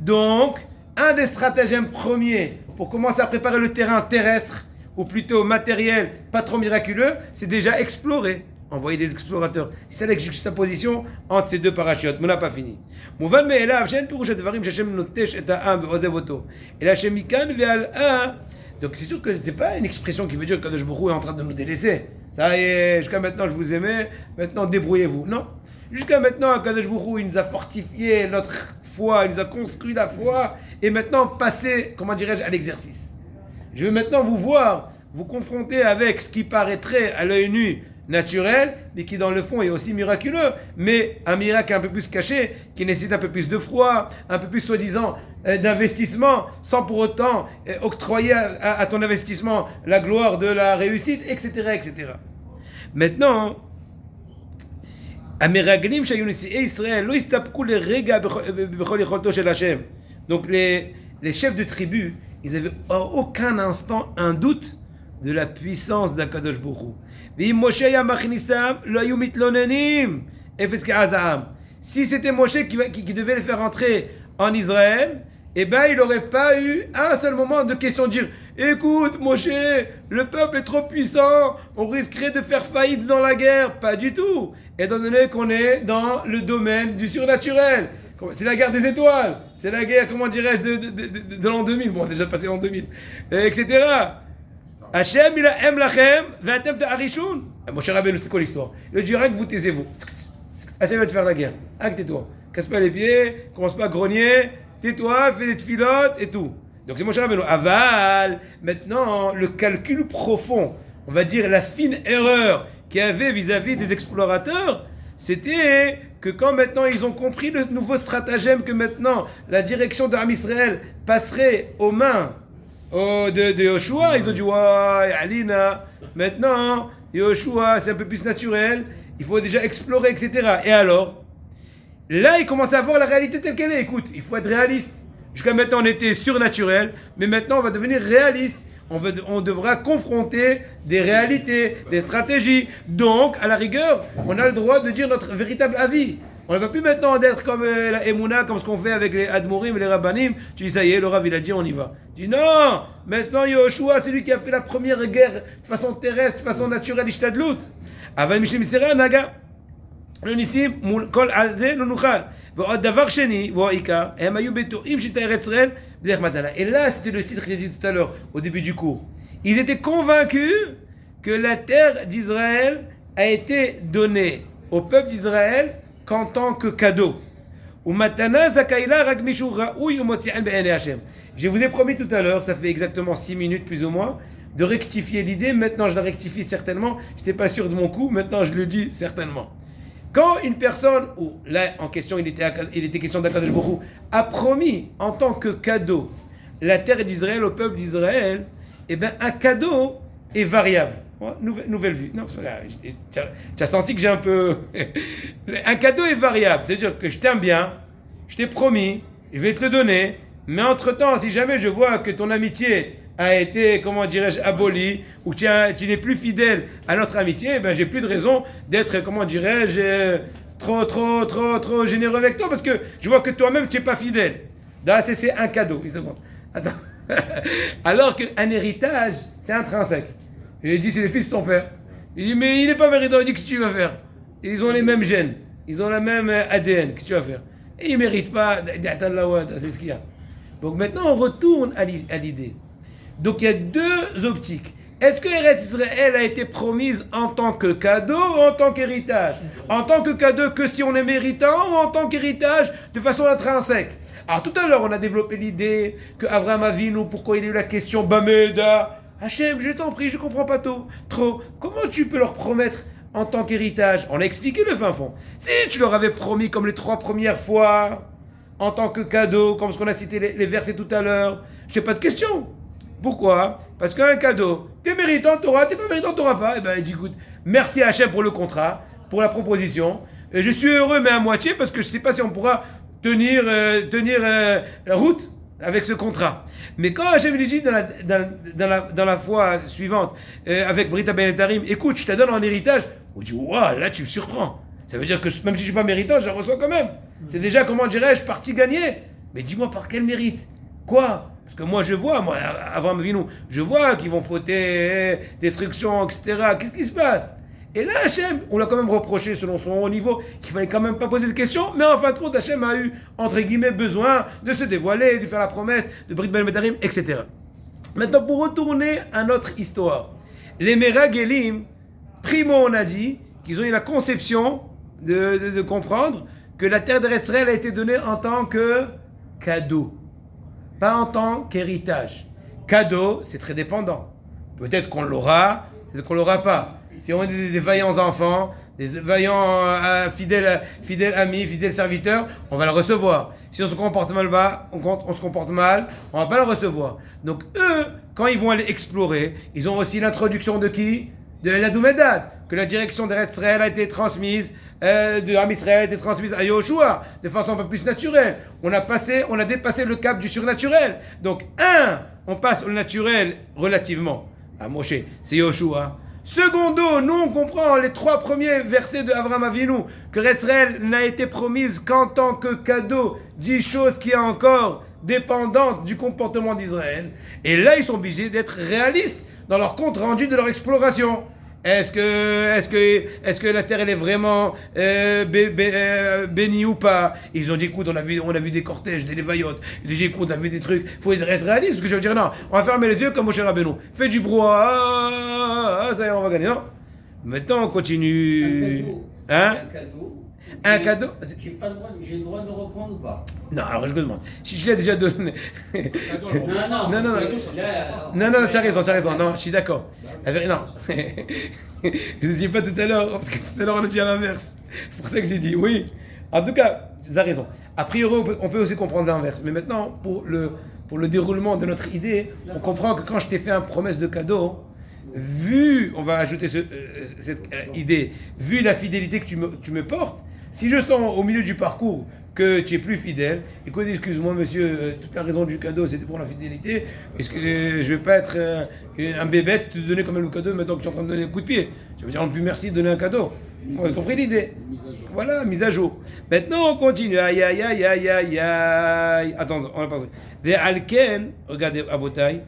Donc, un des stratagèmes premiers pour commencer à préparer le terrain terrestre, ou plutôt matériel, pas trop miraculeux, c'est déjà explorer. Envoyer des explorateurs. C'est la juxtaposition entre ces deux parachutes. Mais on n'a pas fini. מובן מאליו שאין פירוש הדברים שהשם נוטש את העם ועוזב אותו, אלא שמכאן והלאה. Donc c'est sûr que c'est pas une expression qui veut dire que Kadosh Baruch Hu est en train de nous délaisser. Ça y est, jusqu'à maintenant je vous aimais, maintenant débrouillez-vous. Non. Jusqu'à maintenant, Kadosh Baruch Hu, il nous a fortifié notre foi, il nous a construit la foi, et maintenant passer, comment dirais-je, à l'exercice. Je vais maintenant vous confronter avec ce qui paraîtrait à l'œil nu naturel, mais qui dans le fond est aussi miraculeux, mais un miracle un peu plus caché, qui nécessite un peu plus de froid, un peu plus soi-disant d'investissement, sans pour autant octroyer à ton investissement la gloire de la réussite, etc. Maintenant, המרגלים שהיו נשיאי ישראל לא הסתפקו לרגע בכל יכולתו של השם. Donc les chefs de tribu, ils n'avaient à aucun instant un doute de la puissance d'Akadosh Baruch Hu. ואם משה היה מכניסם, לא היו מתלוננים. אפס כעז העם. Si c'était Moshe qui devait les faire entrer en Israël, eh ben il n'aurait pas eu un seul moment de question de dire écoute Moshe, le peuple est trop puissant, on risquerait de faire faillite dans la guerre. Pas du tout. Étant donné qu'on est dans le domaine du surnaturel. C'est la guerre des étoiles. C'est la guerre, comment dirais-je, de l'an 2000. Bon, déjà passé l'an 2000. Etc. Hachem, il a aime lachem, v'atem ta'arishun. Moshe Rabbeinu, c'est quoi l'histoire? Il dit rien que vous taisez-vous. Hachem va te faire la guerre. Acte-toi. casse pas les pieds, commence pas à grogner, tais-toi, fais des tfilotes et tout. Donc c'est Moshe Rabbeinu. Aval, maintenant, le calcul profond, on va dire la fine erreur qu'il y avait vis-à-vis des explorateurs, c'était que quand maintenant ils ont compris le nouveau stratagème, que maintenant la direction d'Am Israël passerait aux mains de Yoshua, ils ont dit ouais, Alina, maintenant Yoshua c'est un peu plus naturel, il faut déjà explorer, etc. Et alors, là ils commencent à voir la réalité telle qu'elle est. Écoute, il faut être réaliste. Jusqu'à maintenant on était surnaturel, mais maintenant on va devenir réaliste. On devra confronter des réalités, des stratégies. Donc, à la rigueur, on a le droit de dire notre véritable avis. On ne va plus maintenant d'être comme la Emouna, comme ce qu'on fait avec les Admorim et les Rabbanim. Tu dis, ça y est, le Rav, il a dit, on y va. Tu dis, non, maintenant Yoshua, c'est lui qui a fait la première guerre de façon terrestre, de façon naturelle, Ishtadlut. Aval Mishim Sera, Naga. Le Nissim, Kol Alze, le Nuchal. ועוד דבר שני, והוא העיקר, הם היו בטועים שאת ארץ ישראל בדרך מתנה. Et là, c'était le titre que j'ai dit tout à l'heure, au début du cours. Ils étaient convaincus que la terre d'Israël a été donnée au peuple d'Israël qu'en tant que cadeau. ומתנה זכאי רק מישהו ראוי ומוציאן בעיני השם. Je vous ai promis tout à l'heure, ça fait exactement 6 minutes plus ou moins, de rectifier l'idée. Maintenant, je la rectifie certainement. Je n'étais pas sûr de mon coup, maintenant je le dis certainement. Quand une personne, ou là en question il était question d'Akadosh Baruch Hu, a promis en tant que cadeau la terre d'Israël au peuple d'Israël, eh bien un cadeau est variable. Nouvelle vue. Non, tu as senti que j'ai un peu... Un cadeau est variable, c'est-à-dire que je t'aime bien, je t'ai promis, je vais te le donner, mais entre-temps, si jamais je vois que ton amitié a été, comment dirais-je, aboli, ou tu n'es plus fidèle à notre amitié, eh ben j'ai plus de raison d'être, comment dirais-je, trop généreux avec toi, parce que je vois que toi-même tu n'es pas fidèle. Là, c'est un cadeau. Attends. Alors qu'un héritage, c'est intrinsèque. Il dit, c'est le fils de son père. Il dit, mais il n'est pas méritant. Il dit, qu'est-ce que tu vas faire? Ils ont les mêmes gènes, ils ont la même ADN, qu'est-ce que tu vas faire? Et ils ne méritent pas d'atteindre la ouad, c'est ce qu'il y a. Donc maintenant, on retourne à l'idée. Donc il y a deux optiques. Est-ce que Eretz Israël a été promise en tant que cadeau ou en tant qu'héritage? En tant que cadeau que si on est méritant, ou en tant qu'héritage de façon intrinsèque? Alors tout à l'heure on a développé l'idée que Avraham Avinu, pourquoi il a eu la question Bameda, Hachem, je t'en prie, je comprends pas trop. Comment tu peux leur promettre en tant qu'héritage? On a expliqué le fin fond. Si tu leur avais promis comme les 3 premières fois, en tant que cadeau, comme ce qu'on a cité les versets tout à l'heure, je n'ai pas de question. Pourquoi? Parce qu'un cadeau, t'es méritant, t'auras, t'es pas méritant, t'auras pas. Eh ben, il dit, écoute, merci à Hachem pour le contrat, pour la proposition. Et je suis heureux, mais à moitié, parce que je sais pas si on pourra tenir la route avec ce contrat. Mais quand Hachem lui dit dans la fois suivante, avec Brita Ben Etarim, écoute, je te donne en héritage, on dit, waouh, là tu me surprends. Ça veut dire que même si je suis pas méritant, je la reçois quand même. C'est déjà, comment dirais-je, partie gagnée. Mais dis-moi par quel mérite? Quoi? Parce que moi, avant Avinu, je vois qu'ils vont fauter, destruction, etc. Qu'est-ce qui se passe? Et là, Hachem, on l'a quand même reproché selon son haut niveau, qu'il fallait quand même pas poser de questions, mais en fin de compte, Hachem a eu, entre guillemets, besoin de se dévoiler, de faire la promesse de Brit Ben Metarim, etc. Maintenant, pour retourner à notre histoire, les Meragelim, primo, on a dit qu'ils ont eu la conception de comprendre que la terre d'Eretz Israël a été donnée en tant que cadeau. Pas en tant qu'héritage. Cadeau, c'est très dépendant. Peut-être qu'on l'aura, peut-être qu'on l'aura pas. Si on est des vaillants enfants, des vaillants fidèles amis, fidèles serviteurs, on va le recevoir. Si on se comporte mal, on se comporte mal, on va pas le recevoir. Donc eux, quand ils vont aller explorer, ils ont aussi l'introduction de qui? De la Doumedad, que la direction d'Eretz Israël a été transmise, de Am Israël a été transmise à Yoshua, de façon un peu plus naturelle. On a dépassé le cap du surnaturel. Donc, on passe au naturel relativement à Moshe, c'est Yoshua. Secondo, nous on comprend les 3 premiers versets de Avraham Avinu, que Eretz Israël n'a été promise qu'en tant que cadeau, 10 choses qui est encore dépendante du comportement d'Israël. Et là, ils sont obligés d'être réalistes dans leur compte rendu de leur exploration. Est-ce que la terre elle est vraiment bénie ou pas? Ils ont dit, écoute, on a vu des cortèges, des lévaillotes. Ils ont dit, écoute, on a vu des trucs. Il faut être réaliste, parce que je veux dire, non, on va fermer les yeux comme Moshe Rabbeinu. Fais du brouhaha, ça y est, on va gagner. Non. Maintenant, on continue. Un cadeau. Un cadeau. J'ai le droit de le reprendre ou pas? Non, alors je me demande. Si je l'ai déjà donné. Non, tu as raison. Non, je suis d'accord. Non. Je ne dis pas tout à l'heure, parce que tout à l'heure on a dit à l'inverse. C'est pour ça que j'ai dit oui. En tout cas, tu as raison. A priori, on peut aussi comprendre l'inverse. Mais maintenant, pour le déroulement de notre idée, on comprend que quand je t'ai fait une promesse de cadeau, on va ajouter cette idée, vu la fidélité que tu me portes, si je sens au milieu du parcours que tu es plus fidèle, écoute, excuse-moi monsieur, toute la raison du cadeau c'était pour la fidélité, est-ce que je vais pas être un bébête, te donner quand même le cadeau maintenant que tu es en train de donner un coup de pied? Je veux dire, plus merci de donner un cadeau. On a compris l'idée. Voilà, mise à jour. Maintenant on continue. Aïe. Attends, on n'a pas compris. Ve'alken, regardez Abotai,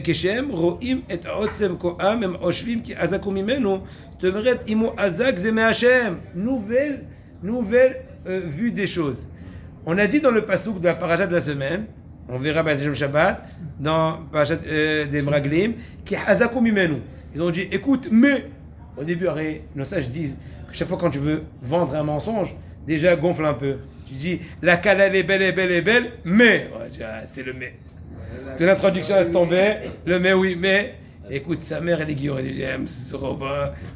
כשהם רואים את עוצם כוחם הם חושבים כי חזקו ממנו, זאת אומרת אם הוא חזק זה מהשם. Nouvelle vue des choses. On a dit dans le pasouk de la paracha de la semaine, on verra B'Hashem Shabbat, dans paracha des Mraglim, qui hazaku mimenu. Ils ont dit, écoute, mais, au début, nos sages disent que chaque fois quand tu veux vendre un mensonge, déjà gonfle un peu. Tu dis, la cala elle est belle, mais, c'est le mais. Toute l'introduction laisse tomber, le mais oui, mais, écoute, sa mère elle est guillaume, elle dit,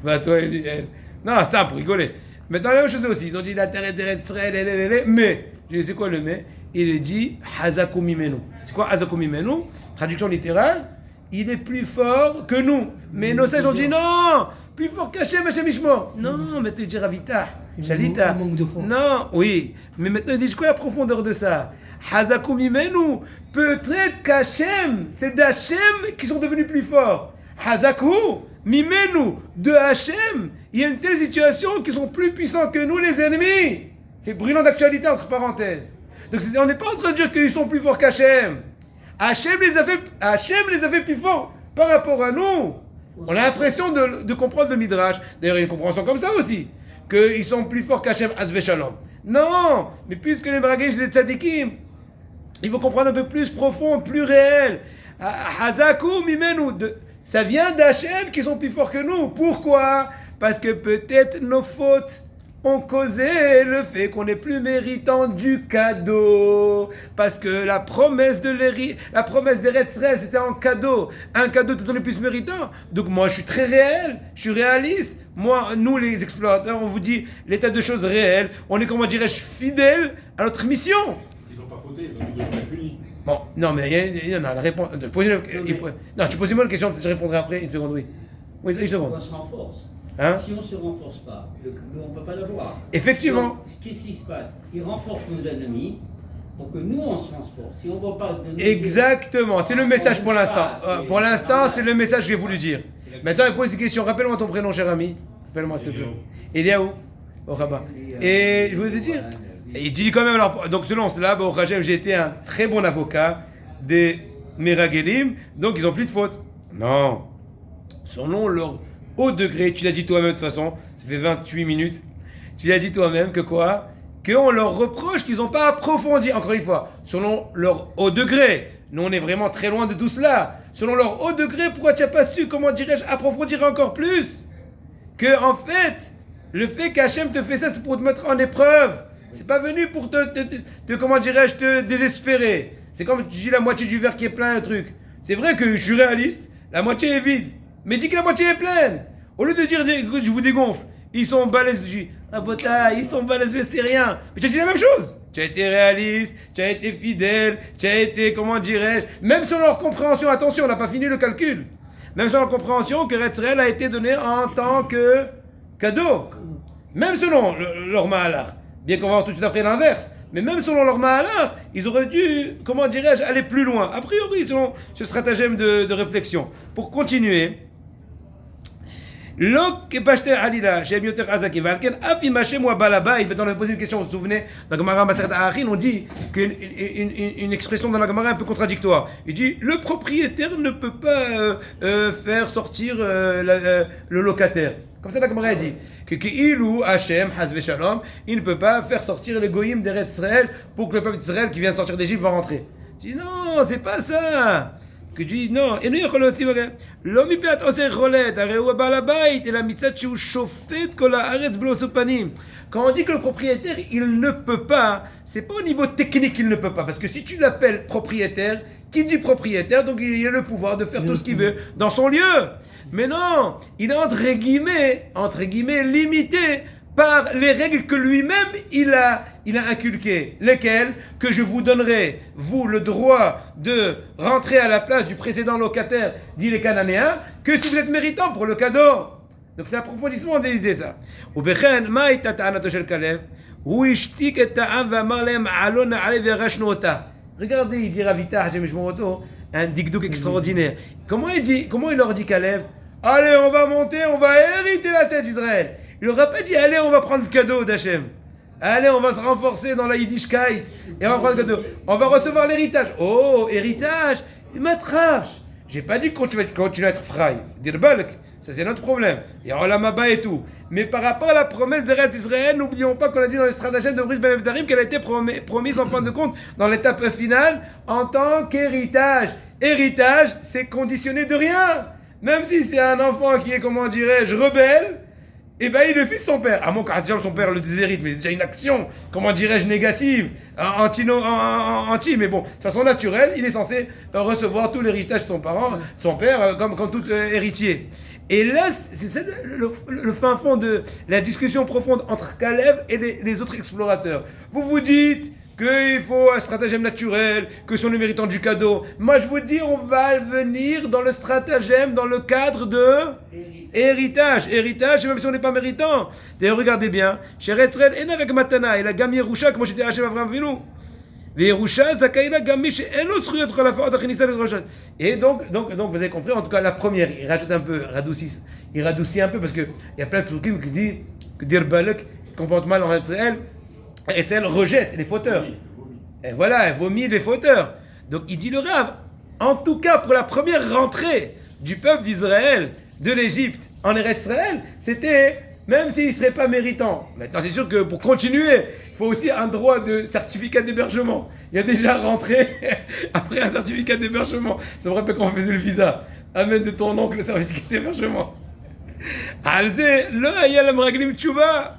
va toi, elle. Non, c'est un pour rigoler. Mais dans la même chose aussi, ils ont dit la terre est Israël, mais, je dis c'est quoi le mais? Il dit Hazaku mimenu. C'est quoi Hazaku mimenu? Traduction littérale, il est plus fort que nous. Mais nos sages ont dit non, plus fort qu'Hachem, Hachem Ishmo. Non, maintenant il dit Ravita, Shalita. Non, oui, mais maintenant il dit quoi la profondeur de ça? Hazaku mimenu, peut-être qu'Hachem, c'est d'Hachem qui sont devenus plus forts. Hazaku mimenu, de Hachem, il y a une telle situation qu'ils sont plus puissants que nous les ennemis. C'est brûlant d'actualité entre parenthèses. Donc on n'est pas en train de dire qu'ils sont plus forts qu'Hachem. Hachem les a fait plus forts par rapport à nous. On a l'impression de comprendre le Midrash. D'ailleurs, il y a une compréhension comme ça aussi. Qu'ils sont plus forts qu'Hachem, Hasve Shalom. Non, mais puisque les Meraglim, c'est des tzadikim, il faut comprendre un peu plus profond, plus réel. Hazaku mimenu, ça vient d'Hachem qui sont plus forts que nous. Pourquoi? Parce que peut-être nos fautes ont causé le fait qu'on n'est plus méritant du cadeau. Parce que la promesse d'Eretz Israël, c'était en cadeau. Un cadeau, peut-être on est plus méritant. Donc moi, je suis très réel, je suis réaliste. Moi, nous les explorateurs, on vous dit l'état de choses réel. On est, comment dirais-je, fidèles à notre mission. Ils n'ont pas fauté, donc ils doivent être punis. Bon, non, mais il y en a la réponse. Non, tu poses moi une question, je répondrai après, une seconde, oui. Oui, une seconde. On se renforce. Hein? Si on ne se renforce pas, on ne peut pas l'avoir. Effectivement. Donc, qu'est-ce qui se passe? Ils renforcent nos ennemis pour que nous on se renforce. Si on ne va pas de exactement, c'est le message pour l'instant. Pour l'instant, c'est le message que j'ai voulu dire. Maintenant, il pose une question. Rappelle-moi ton prénom, cher ami. Rappelle-moi, s'il te plaît. Eliaou. Au Rabat. Et je voulais te dire. Il dit quand même, alors, donc selon cela, au Hachem, j'ai été un très bon avocat des Meragelim, donc ils n'ont plus de faute. Non. Selon leur haut degré, tu l'as dit toi-même de toute façon, ça fait 28 minutes, tu l'as dit toi-même que quoi? Qu'on leur reproche qu'ils n'ont pas approfondi, encore une fois, selon leur haut degré. Nous, on est vraiment très loin de tout cela. Selon leur haut degré, pourquoi tu n'as pas su, comment dirais-je, approfondir encore plus? Que, en fait, le fait qu'Hachem te fait ça, c'est pour te mettre en épreuve. C'est pas venu pour comment dirais-je, te désespérer. C'est comme tu dis la moitié du verre qui est plein, un truc. C'est vrai que je suis réaliste, la moitié est vide. Mais dis que la moitié est pleine. Au lieu de dire, écoute, je vous dégonfle, ils sont balèzes, je dis, ah bota, ils sont balèzes, mais c'est rien. Mais tu as dit la même chose. Tu as été réaliste, tu as été fidèle, tu as été, comment dirais-je, même selon leur compréhension, attention, on n'a pas fini le calcul. Même selon leur compréhension que Retzrel a été donné en tant que cadeau. Même selon leur mahalach. Bien qu'on va voir tout de suite après l'inverse. Mais même selon leur mahalach, ils auraient dû, comment dirais-je, aller plus loin. A priori, selon ce stratagème de réflexion. Pour continuer, dans le poser une question, vous vous souvenez, dans la Gemara Maseret Ha'achin, on dit qu'une expression dans la Gemara un peu contradictoire. Il dit le propriétaire ne peut pas faire sortir le locataire. Comme ça la Gemara dit que Ilou Hachem Hasve Shalom, il ne peut pas faire sortir les goyim d'Eretz Israël pour que le peuple d'Israël qui vient de sortir d'Égypte va rentrer. Je dis non, c'est pas ça. Que tu dis non, et nous יכול להוציא לא מפאת עושה יכולת, הרי הוא הבעל הבית, אלא מצד שהוא שופט כל הארץ בלא משוא פנים. Quand on dit que le propriétaire, il ne peut pas, c'est pas au niveau technique qu'il ne peut pas. Parce que si tu l'appelles propriétaire, qui dit propriétaire, donc il a le pouvoir de faire tout ce qu'il veut dans son lieu. Mais non, il est entre guillemets, limité par les règles que lui-même il a inculquées. Lesquelles? Que je vous donnerai, vous, le droit de rentrer à la place du précédent locataire, dit les Cananéens, que si vous êtes méritant pour le cadeau. Donc c'est un approfondissement des idées, ça. ובכן, מה הייתה טענתו של כלב? הוא השתיק את העם ואמר להם, עלו נעלה וירשנו אותה. Regardez, il dit Ravita, Hashem Shmoroto, un dikdouk extraordinaire. Comment il leur dit Caleb? Allez, on va monter, on va hériter la tête d'Israël. Il leur a pas dit, allez, on va prendre le cadeau d'Hachem. Allez, on va se renforcer dans la Yiddishkeit. Et on va prendre le cadeau. On va recevoir l'héritage. Oh, héritage, matrache. J'ai pas dit que tu vas continuer à être fray. Dire balk, ça c'est notre problème. Il y a Olam Haba et tout. Mais par rapport à la promesse d'Eretz Israël, n'oublions pas qu'on a dit dans le stratagème de Bris Ben Evdarim qu'elle a été promise en fin de compte dans l'étape finale en tant qu'héritage. Héritage, c'est conditionné de rien. Même si c'est un enfant qui est, comment dirais-je, rebelle, eh ben il est le fils de son père. À moins qu'à son père le déshérite, mais c'est déjà une action, comment dirais-je, négative, anti, mais bon, de façon naturelle, il est censé recevoir tout l'héritage de son père, comme tout héritier. Et là, c'est ça le fin fond de la discussion profonde entre Caleb et les autres explorateurs. Vous vous dites qu'il faut un stratagème naturel, que sont les méritants du cadeau. Moi, je vous dis, on va venir dans le stratagème, dans le cadre de héritage, même si on n'est pas méritant. D'ailleurs, regardez bien. Chez Retzrel, et avec Matana, il a Gam Yerusha, comme j'étais Hachem Avraham Avinu. Et donc, vous avez compris, en tout cas, la première, il rajoute un peu, il radoucit un peu, parce qu'il y a plein de trucs qui disent que Dir Balak comporte mal en Retzrel. Et elle rejette les fauteurs. Et voilà, elle vomit les fauteurs. Donc il dit le Rav, en tout cas pour la première rentrée du peuple d'Israël, de l'Égypte, en Eretz Israël, c'était, même s'il ne serait pas méritant. Maintenant c'est sûr que pour continuer, il faut aussi un droit de certificat d'hébergement. Il y a déjà rentré, après un certificat d'hébergement. Ça me rappelle quand on faisait le visa. Amène de ton oncle le certificat d'hébergement. Alze, lo haya lam raglim tshuva.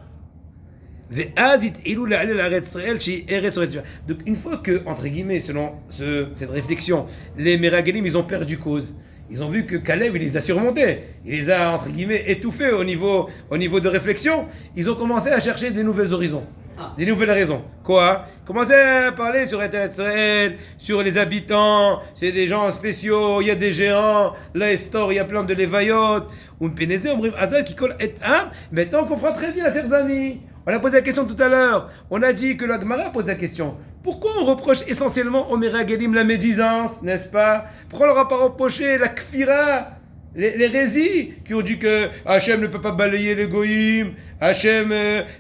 Donc une fois que, entre guillemets, selon cette réflexion, les Meraglim, ils ont perdu cause. Ils ont vu que Caleb, il les a surmontés. Il les a, entre guillemets, étouffés au niveau de réflexion. Ils ont commencé à chercher des nouveaux horizons. Des nouvelles raisons. Quoi? Commencer à parler sur Israël, sur les habitants, c'est des gens spéciaux, il y a des géants, là, il y a plein de lévayotes. Maintenant, on comprend très bien, chers amis. On a posé la question tout à l'heure. On a dit que la Gemara pose la question. Pourquoi on reproche essentiellement aux Meraglim la médisance, n'est-ce pas? Pourquoi on leur a pas reproché la kfira, les hérésies, qui ont dit que Hachem ne peut pas balayer les goïms, Hachem,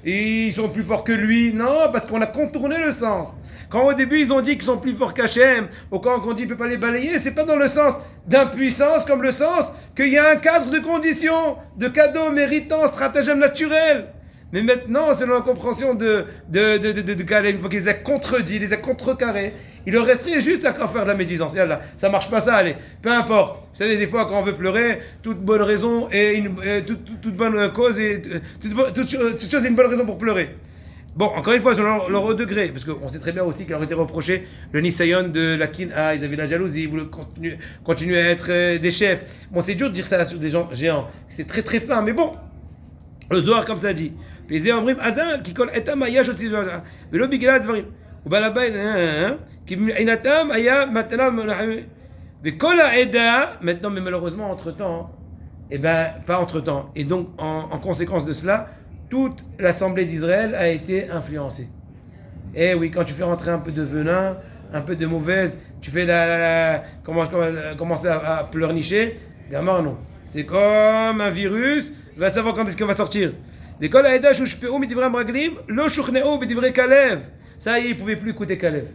ils sont plus forts que lui? Non, parce qu'on a contourné le sens. Quand au début ils ont dit qu'ils sont plus forts qu'Hachem, ou quand on dit qu'il ne peut pas les balayer, c'est pas dans le sens d'impuissance, comme le sens qu'il y a un cadre de conditions, de cadeaux méritants, stratagème naturel. Mais maintenant, selon la compréhension de Caleb, une fois qu'il les a contredits, les a contrecarrés, il leur resterait juste à faire de la médisance. Et là, ça marche pas ça, allez, peu importe. Vous savez, des fois, quand on veut pleurer, toute bonne raison et toute bonne cause et toute chose est une bonne raison pour pleurer. Bon, encore une fois, selon leur degré, parce qu'on sait très bien aussi qu'il leur était reproché le Nisayon de la Kina, ils avaient la jalousie, ils voulaient continuer à être des chefs. Bon, c'est dur de dire ça sur des gens géants, c'est très très fin, mais bon, le Zohar, comme ça dit. וזה אומרים אזל, כי כל עתם היה שוצאים ולא בגלל הדברים. ובעל הבית, כי מבחינתם היה מתנה וכל העדה, maintenant, mais malheureusement, entre-temps, pas entre-temps. Et donc, en conséquence de cela, toute l'assemblée d'Israël a été influencée. Et oui, quand tu fais rentrer un peu de venin, un peu de mauvaise, tu fais commencer à pleurnicher, gamin, non. C'est comme un virus, va savoir quand est-ce qu'il va sortir. וכל העדה שהושפעו מדברי המרגלים לא שוכנעו בדברי כלב. Ça y est, ils ne pouvaient plus écouter Caleb.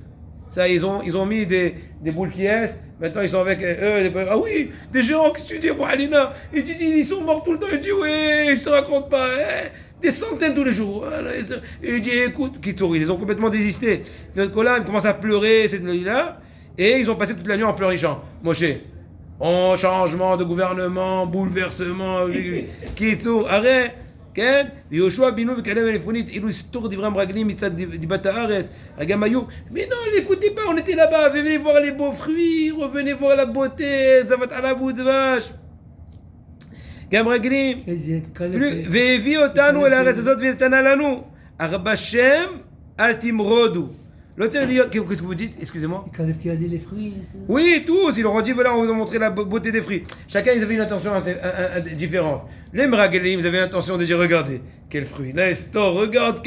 Ça, ils ont mis des boules qui est. Maintenant, ils sont avec eux. Ah oui, des gens qui studient pour Alina. Et tu dis, ils sont morts tout le temps. Il dit, oui, je te raconte pas. Des centaines tous les jours. Et il dit, écoute, ils ont complètement désisté. Donc là, ils commencent à pleurer, cette nuit-là. Et ils ont passé toute la nuit en pleurnichant. Moshe, changement de gouvernement, bouleversement, Kitsour, arrête. כן? ויהושע בינו וכאלה ולפונית, אילו הסתור דברי המרגלים מצד דיבת הארץ, גם היו, mais non, l'écoutez pas, on était là-bas, venez voir les beaux fruits, revenez voir la beauté, זבת עליו ודבש. גם רגלים, והביא אותנו אל הארץ הזאת ונתנה לנו, אך בשם אל תמרודו. לא צריך להיות, qu'est-ce que vous dites? Excusez-moi. Quand il y a des fruits. Oui, tous, ils leur ont dit, voilà, on vous a montré la beauté des fruits. Chacun, ils avaient une intention différente. Les meragelim, ils avaient l'intention de dire, regardez, quel fruit. Là, Estor, regarde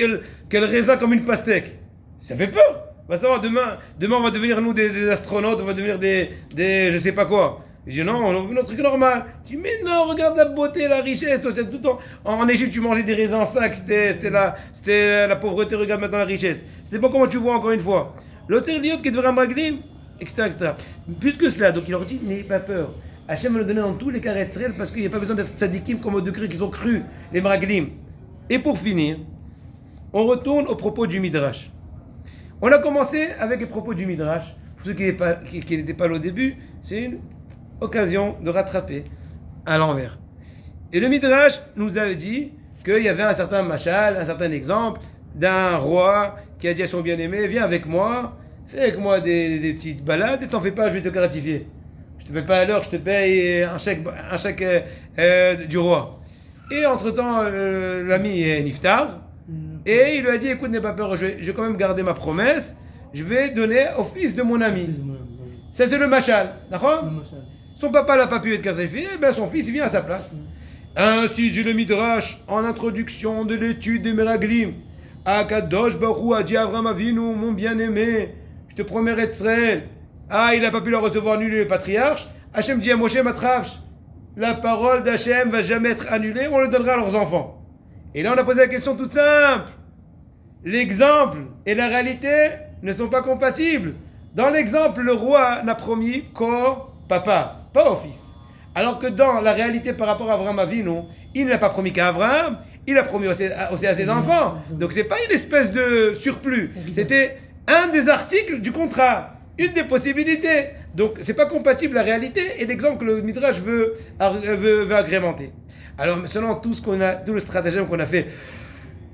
quel raisin comme une pastèque. Ça fait peur. On va savoir, demain, on va devenir, nous, des astronautes, on va devenir des je sais pas quoi. Je dis, non, on veut notre truc normal. Je dis, mais non, regarde la beauté, la richesse. Toi, tout le temps, en Égypte, tu mangeais des raisins secs, c'était la pauvreté, regarde maintenant la richesse. C'était pas comment tu vois, encore une fois. L'autre idiot qui est devenu un maglim, etc., etc. Plus que cela, donc il leur dit, n'ayez pas peur. Hachem va nous donner dans tous les cas Israël parce qu'il n'y a pas besoin d'être tzadikim comme au degré qu'ils ont cru, les maraglim. Et pour finir, on retourne au propos du Midrash. On a commencé avec les propos du Midrash. Pour ceux qui n'étaient pas là au début, c'est une occasion de rattraper à l'envers. Et le Midrash nous avait dit qu'il y avait un certain machal, un certain exemple d'un roi qui a dit à son bien-aimé, viens avec moi, fais avec moi des petites balades et t'en fais pas, je vais te gratifier. Je te paye pas à l'heure, je te paye un chèque du roi. Et entre-temps, l'ami est niftar, et il lui a dit, écoute, n'aie pas peur, je vais quand même garder ma promesse, je vais donner au fils de mon ami. Ça c'est le machal, d'accord? Son papa n'a pas pu être gratifié, ben son fils il vient à sa place. Ainsi j'ai le Midrash en introduction de l'étude des Meraglim. Akadosh Baruch Hu a dit à Avraham Avinu, mon bien-aimé, je te promets Israël. Ah, il n'a pas pu le recevoir annulé le patriarche. Hachem dit à Moshe Matrach, la parole d'Hachem va jamais être annulée, on le donnera à leurs enfants. Et là on a posé la question toute simple. L'exemple et la réalité ne sont pas compatibles. Dans l'exemple, le roi n'a promis qu'au papa, pas au fils. Alors que dans la réalité par rapport à Avraham Avinu, il n'a pas promis qu'à Avraham, il a promis aussi à ses enfants. Donc c'est pas une espèce de surplus. C'était un des articles du contrat, une des possibilités. Donc c'est pas compatible la réalité et l'exemple que le Midrash veut agrémenter. Alors selon tout le stratagème qu'on a fait,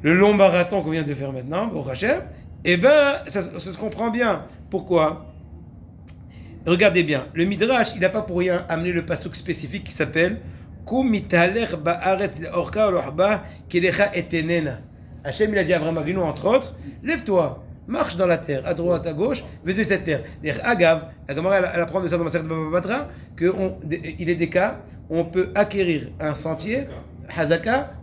le long marathon qu'on vient de faire maintenant, au Hachem, eh ben ça se comprend bien. Pourquoi? Regardez bien, le Midrash, il n'a pas pour rien amené le pasuk spécifique qui s'appelle Kum mitaler ba'aretz orka lohba kelecha etenena. Hachem, il a dit à Avraham Avinu, entre autres, lève-toi, marche dans la terre, à droite, à gauche, vais de cette terre. D'ailleurs, Agav, la Gemara, elle apprend de ça dans Masechet Baba Batra, qu'il est des cas où on peut acquérir un sentier, Hazaka,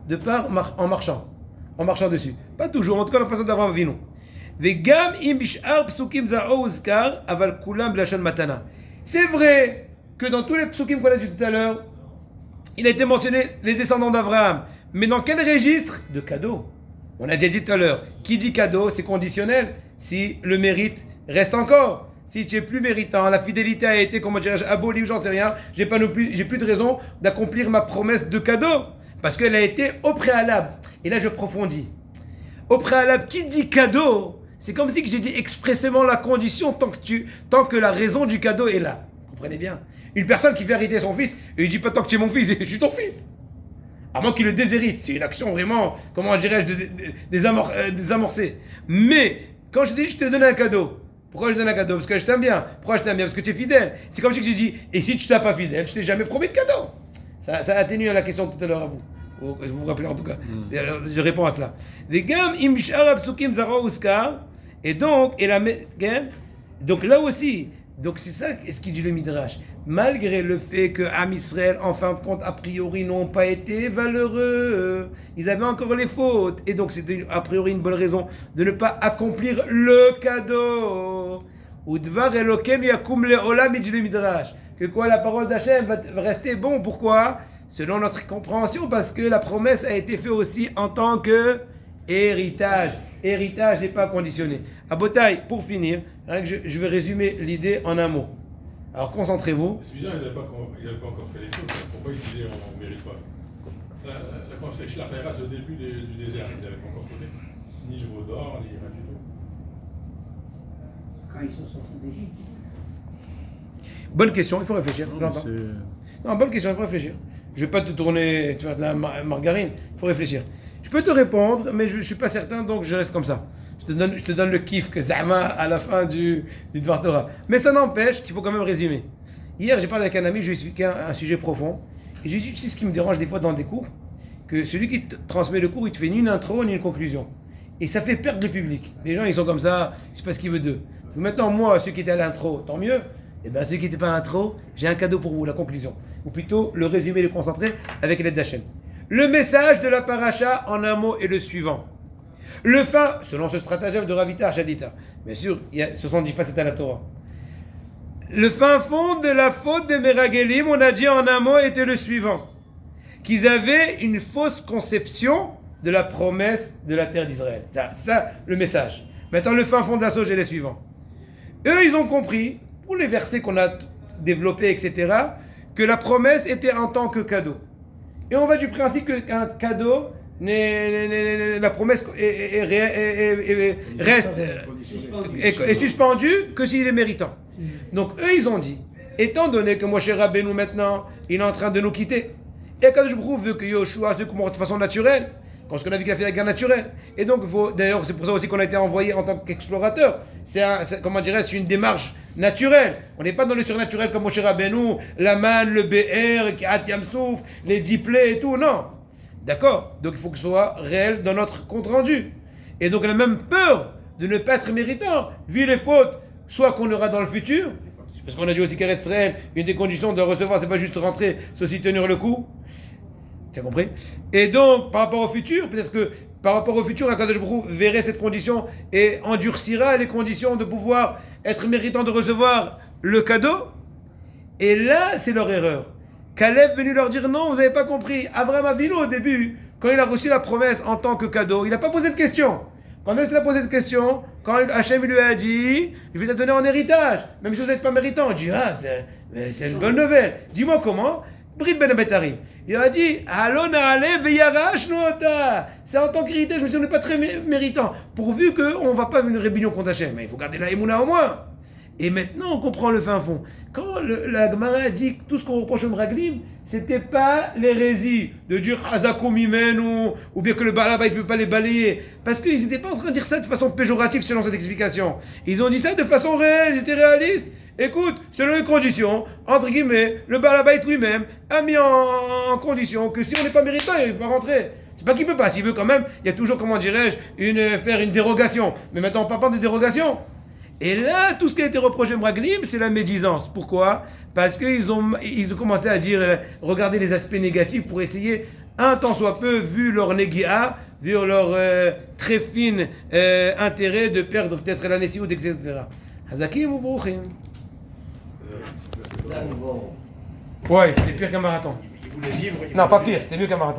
en marchant dessus. Pas toujours, en tout cas, la personne d'Avraham Avinu. וגם אם בשאר פסוקים זה הוזכר, אבל כולם בלשון מתנה. C'est vrai que dans tous les psukim qu'on a dit tout à l'heure, il a été mentionné les descendants d'Abraham. Mais dans quel registre? De cadeau. On a déjà dit tout à l'heure, qui dit cadeau, c'est conditionnel. Si le mérite reste encore. Si tu es plus méritant, la fidélité a été, comment dirais-je, abolie ou j'en sais rien, j'ai plus de raison d'accomplir ma promesse de cadeau. Parce qu'elle a été au préalable. Et là, je profondis. Au préalable, qui dit cadeau? C'est comme si j'ai dit expressément la condition tant que la raison du cadeau est là. Vous comprenez bien? Une personne qui fait hériter son fils, et il dit pas tant que tu es mon fils, je suis ton fils. À moins qu'il le déshérite. C'est une action vraiment, comment dirais-je, désamorcée. Mais, quand je dis je te donne un cadeau, pourquoi je donne un cadeau? Parce que je t'aime bien. Pourquoi je t'aime bien? Parce que tu es fidèle. C'est comme si j'ai dit, et si tu t'es pas fidèle, je t'ai jamais promis de cadeau. Ça atténue la question tout à l'heure à vous. Vous vous rappelez en tout cas. Je réponds à cela. Et donc, là aussi, donc c'est ça ce qu'il dit le Midrash. Malgré le fait que Am Israël, en fin de compte, a priori, n'ont pas été valeureux, ils avaient encore les fautes. Et donc, c'était a priori une bonne raison de ne pas accomplir le cadeau. Udvar Elokem yakum leolam, il dit le Midrash. Que quoi, la parole d'Hachem va rester bon. Pourquoi? Selon notre compréhension, parce que la promesse a été faite aussi en tant que héritage. Héritage n'est pas conditionné. À Botaï, pour finir, je vais résumer l'idée en un mot. Alors concentrez-vous. C'est bizarre, ils n'avaient pas encore fait les fautes. Pourquoi ils disaient on ne mérite pas? Quand c'est Shlach Leras au début du désert, ils n'avaient pas encore fauté. Ni le veau d'or, ni rien du tout. Quand ils sont sortis d'Égypte. Bonne question, il faut réfléchir. J'entends. Non, bonne question, il faut réfléchir. Je vais pas te tourner, tu vois, de la margarine. Il faut réfléchir. Je peux te répondre, mais je suis pas certain, donc je reste comme ça. Je te donne le kiff que Zama à la fin du Dvar Torah. Mais ça n'empêche qu'il faut quand même résumer. Hier, j'ai parlé avec un ami, je lui ai expliqué un sujet profond. Et je lui ai dit, tu sais ce qui me dérange des fois dans des cours, que celui qui te transmet le cours, il te fait ni une intro, ni une conclusion. Et ça fait perdre le public. Les gens, ils sont comme ça, c'est pas ce qu'il veut d'eux. Donc maintenant, moi, ceux qui étaient à l'intro, tant mieux. Et bien, ceux qui n'étaient pas à l'intro, j'ai un cadeau pour vous, la conclusion. Ou plutôt, le résumé, le concentré, avec l'aide d'Hachem. Le message de la paracha, en un mot, est le suivant. Le fin, selon ce stratagème de Ravita Arshadita, bien sûr, il y a 70 facettes à la Torah. Le fin fond de la faute des Meragelim, on a dit en un mot, était le suivant. Qu'ils avaient une fausse conception de la promesse de la terre d'Israël. Ça, le message. Maintenant, le fin fond de la sauge est le suivant. Eux, ils ont compris, pour les versets qu'on a développés, etc., que la promesse était en tant que cadeau. Et on va du principe qu'un cadeau, la promesse est suspendue que s'il est méritant. Donc eux, ils ont dit, étant donné que Moshe Rabbeinu maintenant, il est en train de nous quitter, et Kadosh Baruch Hu veut que Yoshua se comporte de façon naturelle, parce qu'on a vu qu'il a fait la guerre naturelle. Et donc, d'ailleurs, c'est pour ça aussi qu'on a été envoyé en tant qu'explorateur. C'est une démarche naturelle. On n'est pas dans le surnaturel comme Moshe Rabbeinu, la manne, le BR, Kiat Yamsouf, les 10 plaies et tout, non. D'accord? Donc il faut que ce soit réel dans notre compte rendu. Et donc on a même peur de ne pas être méritant, vu les fautes, soit qu'on aura dans le futur, parce qu'on a dit aussi qu'Eretz Israël, une des conditions de recevoir, c'est pas juste rentrer, c'est aussi tenir le coup. Tu as compris? Et donc, par rapport au futur, peut-être que par rapport au futur, Akadosh Baruch Hu verrait cette condition et endurcira les conditions de pouvoir être méritant de recevoir le cadeau. Et là, c'est leur erreur. Caleb est venu leur dire non, vous n'avez pas compris. Abraham Avinu, au début, quand il a reçu la promesse en tant que cadeau, il n'a pas posé de question. Quand il a posé cette question, quand Hachem lui a dit, je vais te donner en héritage, même si vous n'êtes pas méritant, il dit, c'est une bonne nouvelle. Dis-moi comment. Brit Ben Abetarim. Il a dit, Alona ale veyarash nota. C'est en tant qu'héritage, mais si on n'est pas très méritant, pourvu qu'on ne va pas avoir une rébellion contre Hachem. Mais il faut garder la Emouna au moins. Et maintenant, on comprend le fin fond. Quand la Gemara a dit que tout ce qu'on reproche au Meraglim, c'était pas l'hérésie de dire Chazakou Mimenu, ou bien que le Baal Habayit ne peut pas les balayer. Parce qu'ils n'étaient pas en train de dire ça de façon péjorative selon cette explication. Ils ont dit ça de façon réelle, ils étaient réalistes. Écoute, selon les conditions, entre guillemets, le Baal Habayit lui-même a mis en condition que si on n'est pas méritant, il ne peut pas rentrer. C'est pas qu'il ne peut pas, s'il veut quand même, il y a toujours, comment dirais-je, faire une dérogation. Mais maintenant, on ne parle pas de dérogation. Et là, tout ce qui a été reproché à Meraglim, c'est la médisance. Pourquoi? Parce qu'ils ont commencé à dire, regarder les aspects négatifs pour essayer, un tant soit peu, vu leur négia, vu leur très fine intérêt de perdre peut-être la Nessiout, etc. Hazakim ou Brouchim? Ouais, c'était pire qu'un marathon. Non, pas pire, c'était mieux qu'un marathon.